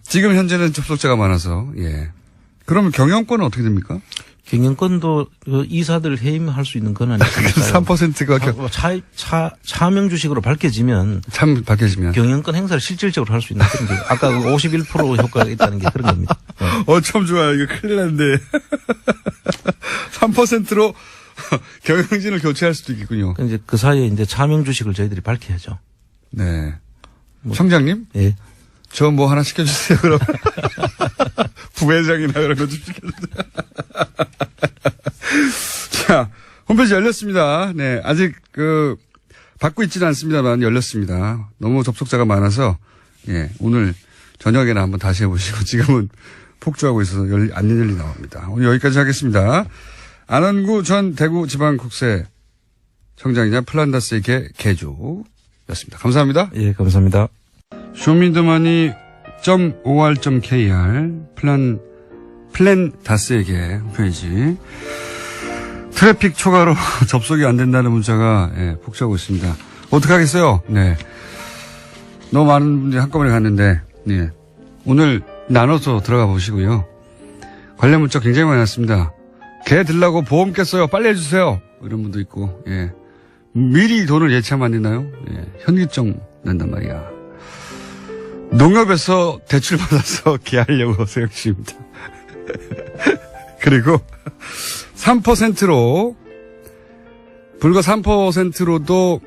지금 현재는 접속자가 많아서 예. 그러면 경영권은 어떻게 됩니까? 경영권도 이사들 해임할 수 있는 건 아니니까요. 3%가 차명 주식으로 밝혀지면 참 밝혀지면 경영권 행사를 실질적으로 할 수 있는 그런 게 아까 51% 효과가 있다는 게 그런 겁니다. 네. 참 좋아요. 이거 큰일 났는데 3%로 경영진을 교체할 수도 있겠군요. 이제 그 사이에 이제 차명 주식을 저희들이 밝혀야죠. 네. 청장님? 예. 저 뭐 하나 시켜주세요, 그럼. 부회장이나 그런 거 좀 시켜주세요. 자, 홈페이지 열렸습니다. 네. 아직 받고 있지는 않습니다만 열렸습니다. 너무 접속자가 많아서, 예. 오늘 저녁에나 한번 다시 해보시고, 지금은 폭주하고 있어서 안 열리 나옵니다. 오늘 여기까지 하겠습니다. 안원구 전 대구지방국세청장이자 플란다스의 개주였습니다. 감사합니다. 예, 감사합니다. 쇼미더머니.or.kr 플랜다스에게 홈페이지 트래픽 초과로 접속이 안 된다는 문자가 폭주하고 있습니다. 어떡하겠어요? 네. 너무 많은 분들이 한꺼번에 갔는데 네. 오늘 나눠서 들어가 보시고요. 관련 문자 굉장히 많이 왔습니다. 개 들라고 보험 깼어요. 빨리 해주세요. 이런 분도 있고 예. 미리 돈을 예치하면 안 되나요? 예. 현기증 난단 말이야. 농협에서 대출 받아서 개하려고 생각 중입니다. 그리고 3%로 불과 3%로도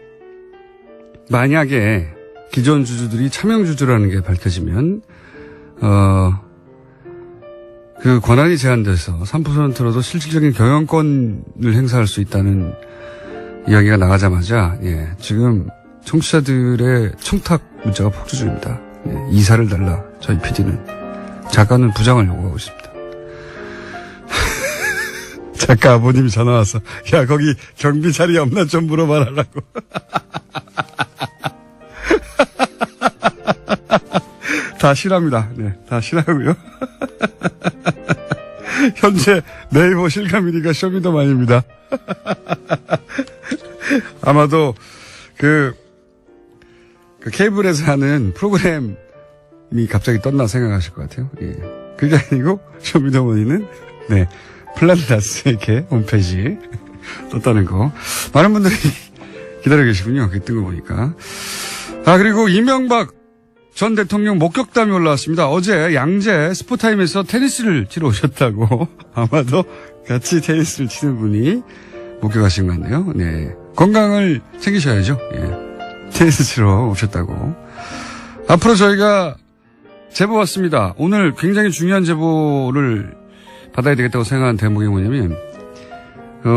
만약에 기존 주주들이 차명주주라는 게 밝혀지면, 그 권한이 제한돼서 3%로도 실질적인 경영권을 행사할 수 있다는 이야기가 나가자마자, 예, 지금 청취자들의 청탁 문자가 폭주 중입니다. 예, 이사를 달라, 저희 PD는. 작가는 부장을 요구하고 있습니다. 작가 아버님이 전화 와서, 야, 거기 경비 자리 없나 좀 물어봐라라고. 다 실합니다. 네, 다 실하고요. 현재 네이버 실감이니까 쇼미더만입니다. 아마도 그 케이블에서 하는 프로그램이 갑자기 떴나 생각하실 것 같아요. 예. 그게 아니고 쇼미더머니는 네, 플라네다스 이렇게 홈페이지 떴다는 거. 많은 분들이 기다려 계시군요. 그 뜬 거 보니까. 아, 그리고 이명박 전 대통령 목격담이 올라왔습니다. 어제 양재 스포타임에서 테니스를 치러 오셨다고. 아마도 같이 테니스를 치는 분이 목격하신 것 같네요. 네. 건강을 챙기셔야죠. 예. 테니스 치러 오셨다고. 앞으로 저희가 제보 왔습니다. 오늘 굉장히 중요한 제보를 받아야 되겠다고 생각하는 대목이 뭐냐면,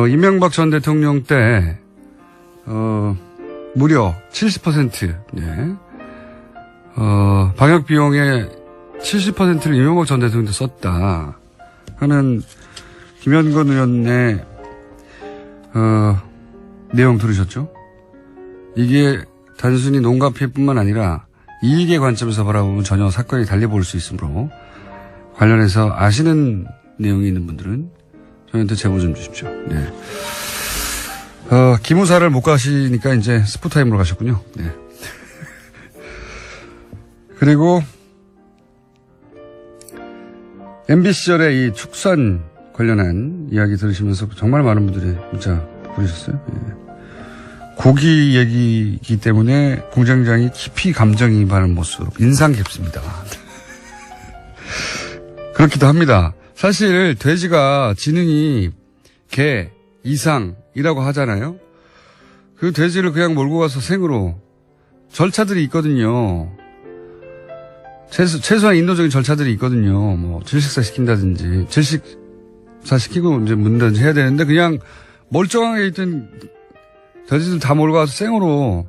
이명박 전 대통령 때, 무려 70%, 네. 방역 비용의 70%를 이명박 전 대통령도 썼다 하는 김현건 의원의 내용 들으셨죠? 이게 단순히 농가 피해뿐만 아니라 이익의 관점에서 바라보면 전혀 사건이 달리 보일 수 있으므로 관련해서 아시는 내용이 있는 분들은 저희한테 제보 좀 주십시오. 네. 기무사를 못 가시니까 이제 스포타임으로 가셨군요. 네. 그리고 MB 시절에 이 축산 관련한 이야기 들으시면서 정말 많은 분들이 문자 보내셨어요. 예. 고기 얘기이기 때문에 공장장이 깊이 감정이입하는 모습 인상 깊습니다. 그렇기도 합니다. 사실 돼지가 지능이 개 이상이라고 하잖아요. 그 돼지를 그냥 몰고 가서 생으로 절차들이 있거든요. 최소한 인도적인 절차들이 있거든요. 뭐, 질식사 시킨다든지, 질식사 시키고 이제 묻는다든지 해야 되는데, 그냥 멀쩡하게 있던 돼지들 다 몰고 가서 생으로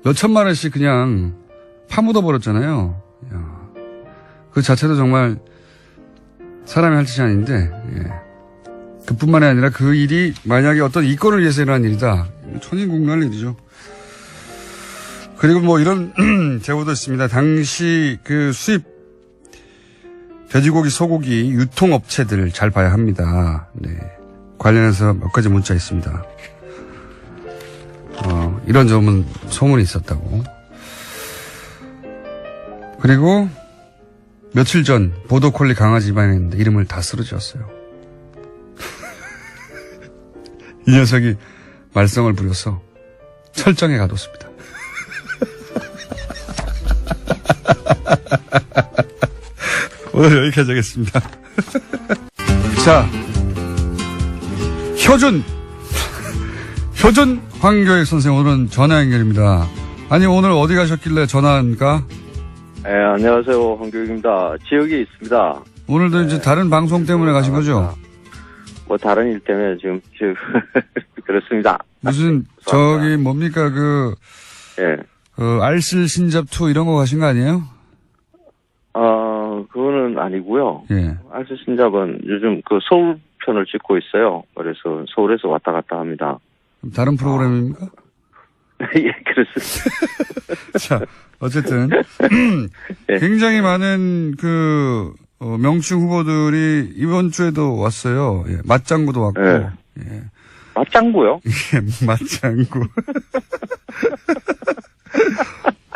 몇 천만 원씩 그냥 파묻어 버렸잖아요. 야, 그 자체도 정말 사람이 할 짓이 아닌데, 예. 그뿐만이 아니라 그 일이 만약에 어떤 이권을 위해서 일어난 일이다. 천인국날 일이죠. 그리고 뭐 이런 제보도 있습니다. 당시 그 수입 돼지고기, 소고기 유통업체들 잘 봐야 합니다. 네. 관련해서 몇 가지 문자 있습니다. 이런 점은 소문이 있었다고. 그리고 며칠 전 보더콜리 강아지 입양했는데 이름을 다 쓰러졌어요. 이 녀석이 말썽을 부려서 철장에 가뒀습니다. 오늘 여기까지 하겠습니다. 자, 효준 황교익 선생 오늘은 전화 연결입니다. 아니 오늘 어디 가셨길래 전화한가? 네, 안녕하세요. 황교익입니다. 지역에 있습니다. 오늘도 이제 다른 방송 때문에 가신 거죠? 뭐 다른 일 때문에 지금 그렇습니다. 무슨 저기 뭡니까 예. 알쓸 신잡2 이런 거 가신 거 아니에요? 그거는 아니고요. 예. 알쓸 신잡은 요즘 그 서울 편을 찍고 있어요. 그래서 서울에서 왔다 갔다 합니다. 다른 프로그램입니까? 예, 그렇습니다. 자, 어쨌든 예. 굉장히 많은 명칭 후보들이 이번 주에도 왔어요. 예, 맞장구도 왔고. 예. 예. 맞장구요? 예, 맞장구.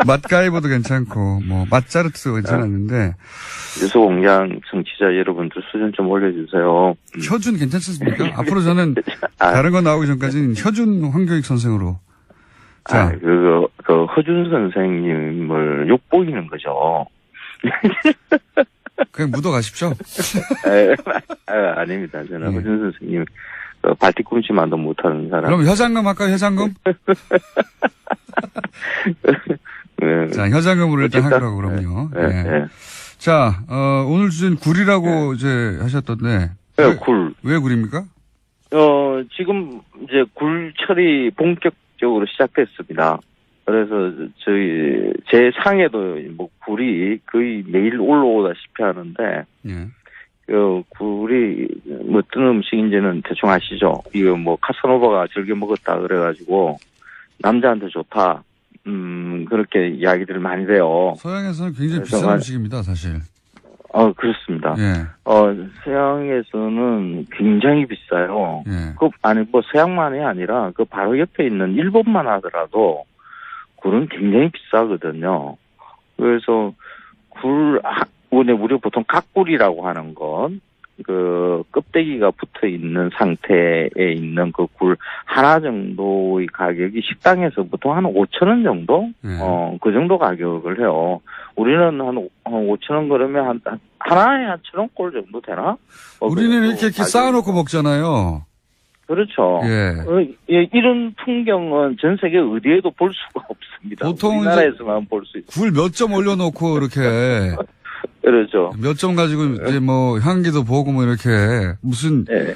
맛가이버도 괜찮고, 뭐, 맛자르트도 괜찮았는데. 뉴스공장 청취자 여러분들 수준 좀 올려주세요. 효준 괜찮습니까? 앞으로 저는 다른 거 나오기 전까지는 효준 황교익 선생으로. 자. 허준 선생님을 욕보이는 거죠. 그냥 묻어 가십시오. 아닙니다. 저는 예. 허준 선생님, 발뒤꿈치만도 못하는 사람. 그럼 회장금 할까요, 회장금? 네. 자, 현상금으로 일단 어쨌든, 하기로 그럼요. 네, 예. 네. 자, 오늘 주제는 굴이라고 이제 하셨던데. 네, 굴. 왜 굴입니까? 지금 이제 굴철이 본격적으로 시작됐습니다. 그래서 제 상에도 뭐 굴이 거의 매일 올라오다시피 하는데, 예. 굴이 뭐 어떤 음식인지는 대충 아시죠? 이거 뭐 카사노바가 즐겨 먹었다 그래가지고 남자한테 좋다. 그렇게 이야기들을 많이 해요. 서양에서는 굉장히 그래서 비싼 음식입니다, 사실. 그렇습니다. 예. 서양에서는 굉장히 비싸요. 예. 뭐 서양만이 아니라 그 바로 옆에 있는 일본만 하더라도 굴은 굉장히 비싸거든요. 그래서 우리 보통 각굴이라고 하는 건 그 껍데기가 붙어 있는 상태에 있는 그 굴 하나 정도의 가격이 식당에서 보통 한 5,000원 정도? 예. 그 정도 가격을 해요. 우리는 한 5,000원 그러면 하나에 한 1,000원 꼴 정도 되나? 우리는 이렇게 쌓아놓고 먹잖아요. 그렇죠. 예. 이런 풍경은 전 세계 어디에도 볼 수가 없습니다. 보통 우리나라에서만 볼 수 있어요. 굴 몇 점 올려놓고 이렇게 그렇죠. 몇 점 가지고 이제 뭐 향기도 보고 뭐 이렇게 무슨 네.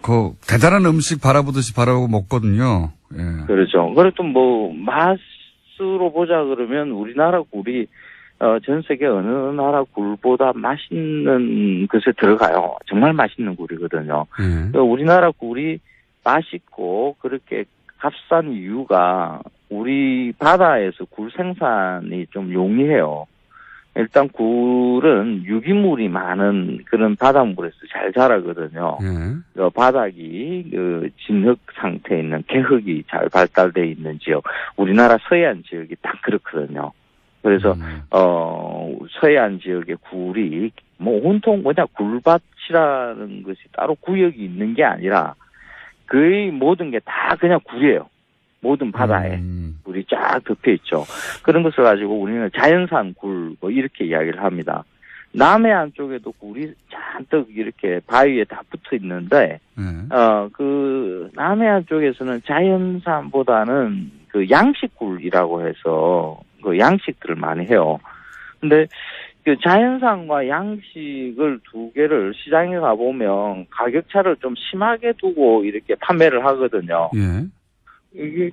그 대단한 음식 바라보듯이 바라보고 먹거든요. 예. 그렇죠. 그래도 뭐 맛으로 보자 그러면 우리나라 굴이 전 세계 어느 나라 굴보다 맛있는 것에 들어가요. 정말 맛있는 굴이거든요. 예. 우리나라 굴이 맛있고 그렇게 값싼 이유가 우리 바다에서 굴 생산이 좀 용이해요. 일단 굴은 유기물이 많은 그런 바닷물에서 잘 자라거든요. 예. 바닥이 진흙 상태에 있는 개흙이 잘 발달되어 있는 지역, 우리나라 서해안 지역이 딱 그렇거든요. 그래서 서해안 지역의 굴이 뭐 온통 그냥 굴밭이라는 것이 따로 구역이 있는 게 아니라 거의 모든 게 다 그냥 굴이에요. 모든 바다에 굴이 쫙 덮여 있죠. 그런 것을 가지고 우리는 자연산 굴 뭐 이렇게 이야기를 합니다. 남해안 쪽에도 굴이 잔뜩 이렇게 바위에 다 붙어 있는데 예. 그 남해안 쪽에서는 자연산보다는 그 양식굴이라고 해서 그 양식들을 많이 해요. 근데 그 자연산과 양식을 두 개를 시장에 가보면 가격 차를 좀 심하게 두고 이렇게 판매를 하거든요. 예. 이게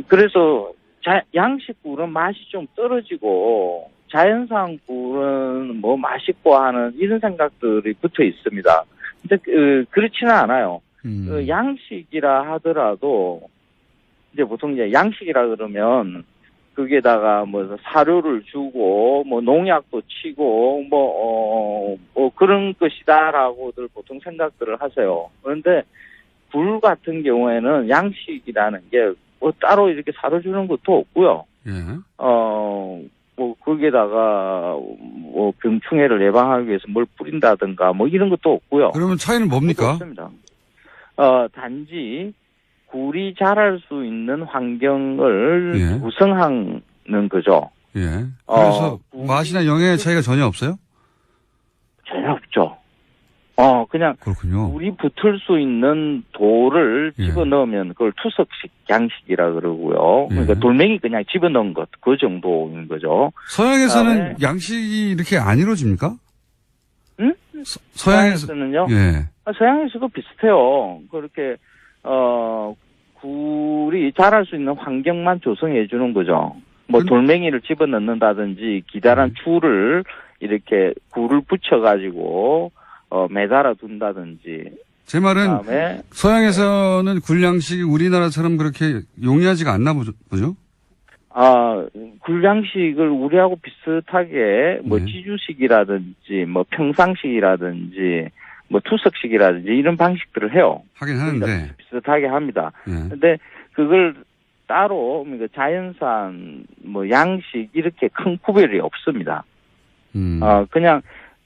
그래서 양식굴은 맛이 좀 떨어지고 자연산 굴은 뭐 맛있고 하는 이런 생각들이 붙어 있습니다. 근데 그렇지는 않아요. 양식이라 하더라도 이제 보통 이제 양식이라 그러면 거기에다가 뭐 사료를 주고 뭐 농약도 치고 뭐 그런 것이다라고들 보통 생각들을 하세요. 그런데 굴 같은 경우에는 양식이라는 게 뭐 따로 이렇게 사료 주는 것도 없고요. 예. 뭐 거기에다가 뭐 병충해를 예방하기 위해서 뭘 뿌린다든가 뭐 이런 것도 없고요. 그러면 차이는 뭡니까? 없습니다. 단지 굴이 자랄 수 있는 환경을 예. 구성하는 거죠. 예. 그래서 굴이 맛이나 영양의 차이가 전혀 없어요? 전혀 없죠. 그냥 그렇군요. 굴이 붙을 수 있는 돌을 예. 집어넣으면 그걸 투석식 양식이라 그러고요. 그러니까 예. 돌멩이 그냥 집어넣은 것, 그 정도인 거죠. 서양에서는 양식이 이렇게 안 이루어집니까? 응? 서양에서. 서양에서는요? 예. 서양에서도 비슷해요. 그렇게, 굴이 자랄 수 있는 환경만 조성해 주는 거죠. 뭐 돌멩이를 집어넣는다든지 기다란 줄을 이렇게 굴을 붙여가지고 매달아 둔다든지. 제 말은 그다음에 서양에서는 굴양식이 우리나라처럼 그렇게 용이하지가 않나 보죠? 굴양식을 우리하고 비슷하게 뭐 네. 지주식이라든지 뭐 평상식이라든지 뭐 투석식이라든지 이런 방식들을 해요. 하긴 하는데. 비슷하게 합니다. 예. 근데 그걸 따로 그러니까 자연산 뭐 양식 이렇게 큰 구별이 없습니다. 그냥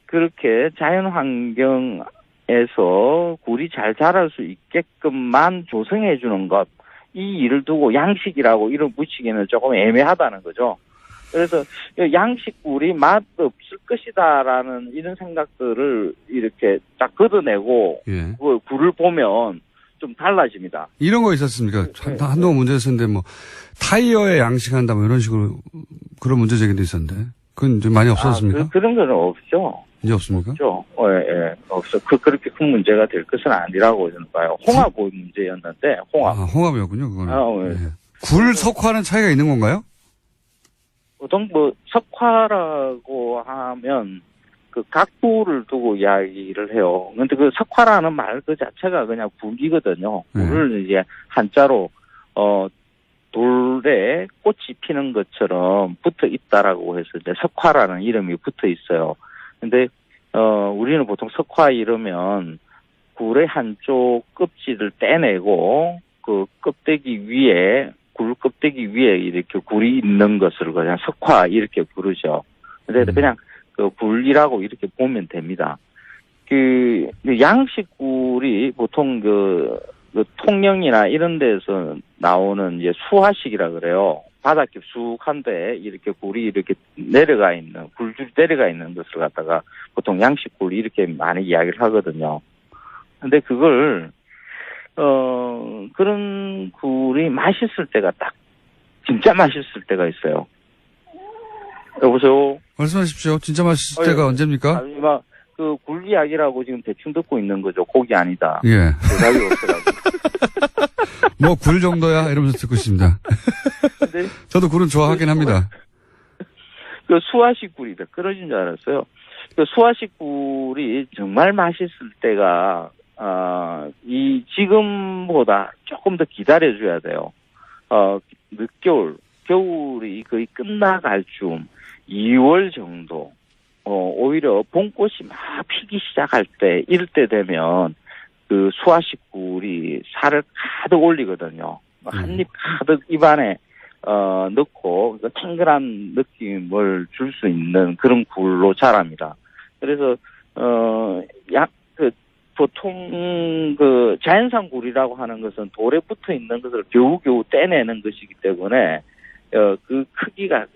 그렇게 자연 환경에서 굴이 잘 자랄 수 있게끔만 조성해 주는 것, 이 일을 두고 양식이라고 이름 붙이기는 조금 애매하다는 거죠. 그래서 양식 굴이 맛 없을 것이다라는 이런 생각들을 이렇게 딱 걷어내고 예. 그 굴을 보면 좀 달라집니다. 이런 거 있었습니까? 한동안 문제였었는데 뭐 타이어에 양식한다 뭐 이런 식으로 그런 문제 제기도 있었는데 그건 이제 많이 없어졌습니까? 그런 거는 없죠. 이제 없습니까? 없죠. 예, 없어. 그렇게 큰 문제가 될 것은 아니라고 저는 봐요. 홍합 문제였는데, 홍합. 아, 홍합이었군요, 그거는. 예. 예. 굴, 석화는 차이가 있는 건가요? 보통 석화라고 하면, 각부를 두고 이야기를 해요. 근데 석화라는 말 그 자체가 그냥 굴이거든요. 굴을 이제 한자로, 돌에 꽃이 피는 것처럼 붙어 있다라고 해서 이제 석화라는 이름이 붙어 있어요. 근데, 우리는 보통 석화 이러면 굴의 한쪽 껍질을 떼내고 그 껍데기 위에, 굴 껍데기 위에 이렇게 굴이 있는 것을 그냥 석화 이렇게 부르죠. 근데 그냥 굴이라고 이렇게 보면 됩니다. 양식 굴이 보통 통영이나 이런 데서 나오는 이제 수화식이라 그래요. 바닥 깊숙한데 이렇게 굴이 이렇게 내려가 있는, 굴줄이 내려가 있는 것을 갖다가 보통 양식굴 이렇게 많이 이야기를 하거든요. 근데 그걸, 그런 굴이 맛있을 때가 진짜 맛있을 때가 있어요. 여보세요? 말씀하십시오. 진짜 맛있을 때가 언제입니까? 아니, 굴 이야기라고 지금 대충 듣고 있는 거죠. 고기 아니다. 예. 대답이 없어가지고. 뭐 굴 정도야? 이러면서 듣고 있습니다. 근데 저도 굴은 좋아하긴 합니다. 수화식 굴이다. 그러신 줄 알았어요. 수화식 굴이 정말 맛있을 때가, 지금보다 조금 더 기다려줘야 돼요. 늦겨울, 겨울이 거의 끝나갈 즈음, 2월 정도, 오히려 봄꽃이 막 피기 시작할 때, 이럴 때 되면, 수화식 굴이 살을 가득 올리거든요. 한 입 가득 입안에, 넣고, 탱글한 느낌을 줄 수 있는 그런 굴로 자랍니다. 그래서, 보통, 자연산 굴이라고 하는 것은 돌에 붙어 있는 것을 겨우겨우 떼내는 것이기 때문에, 그 크기가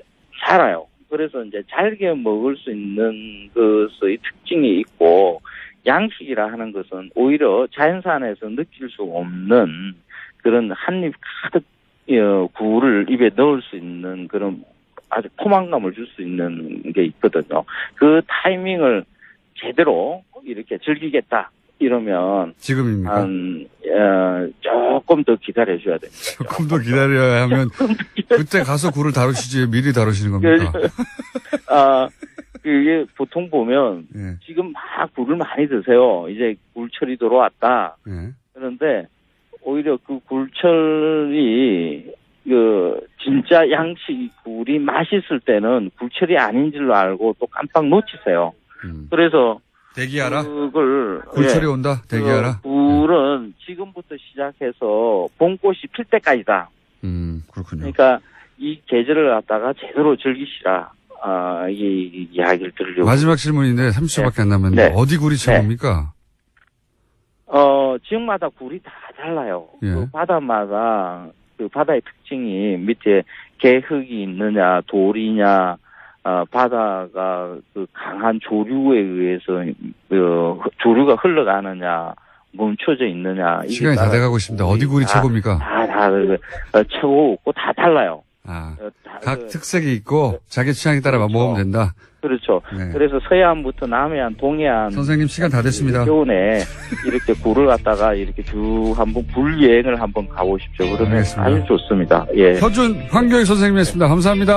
작아요. 그래서 이제 잘게 먹을 수 있는 것의 특징이 있고, 양식이라 하는 것은 오히려 자연산에서 느낄 수 없는 그런 한 입 가득 굴을 입에 넣을 수 있는 그런 아주 포만감을 줄 수 있는 게 있거든요. 그 타이밍을 제대로 이렇게 즐기겠다 이러면 지금입니까? 조금 더 기다려줘야 됩니다. 조금 더 기다려야 하면 그때 가서 굴을 다루시지 미리 다루시는 겁니까? 이게 보통 보면 예. 지금 막 굴을 많이 드세요. 이제 굴철이 들어왔다. 예. 그런데 오히려 그 굴철이 진짜 양식 굴이 맛있을 때는 굴철이 아닌 줄로 알고 또 깜빡 놓치세요. 그래서 대기하라. 그걸 굴철이 온다. 대기하라. 굴은 지금부터 시작해서 봄꽃이 필 때까지다. 그렇군요. 그러니까 이 계절을 갖다가 제대로 즐기시라. 이 이야기를 들으려고. 마지막 질문인데 30초밖에 안 남았는데 네. 어디 굴이 최고입니까? 지역마다 굴이 다 달라요. 예. 그 바다마다 그 바다의 특징이 밑에 개흙이 있느냐, 돌이냐, 바다가 그 강한 조류에 의해서 조류가 흘러가느냐, 멈춰져 있느냐. 시간이 다 돼가고 있습니다. 어디 굴이 최고입니까? 최고 없고 다 달라요. 각 특색이 있고 자기 취향에 따라 먹으면 된다. 그렇죠. 네. 그래서 서해안부터 남해안, 동해안. 선생님 시간 다 됐습니다. 겨울에 이렇게 굴을 갖다가 이렇게 쭉 한번 굴 여행을 한번 가보십시오. 그러면 알겠습니다. 아주 좋습니다. 예. 서준 황교익 선생님이었습니다. 감사합니다.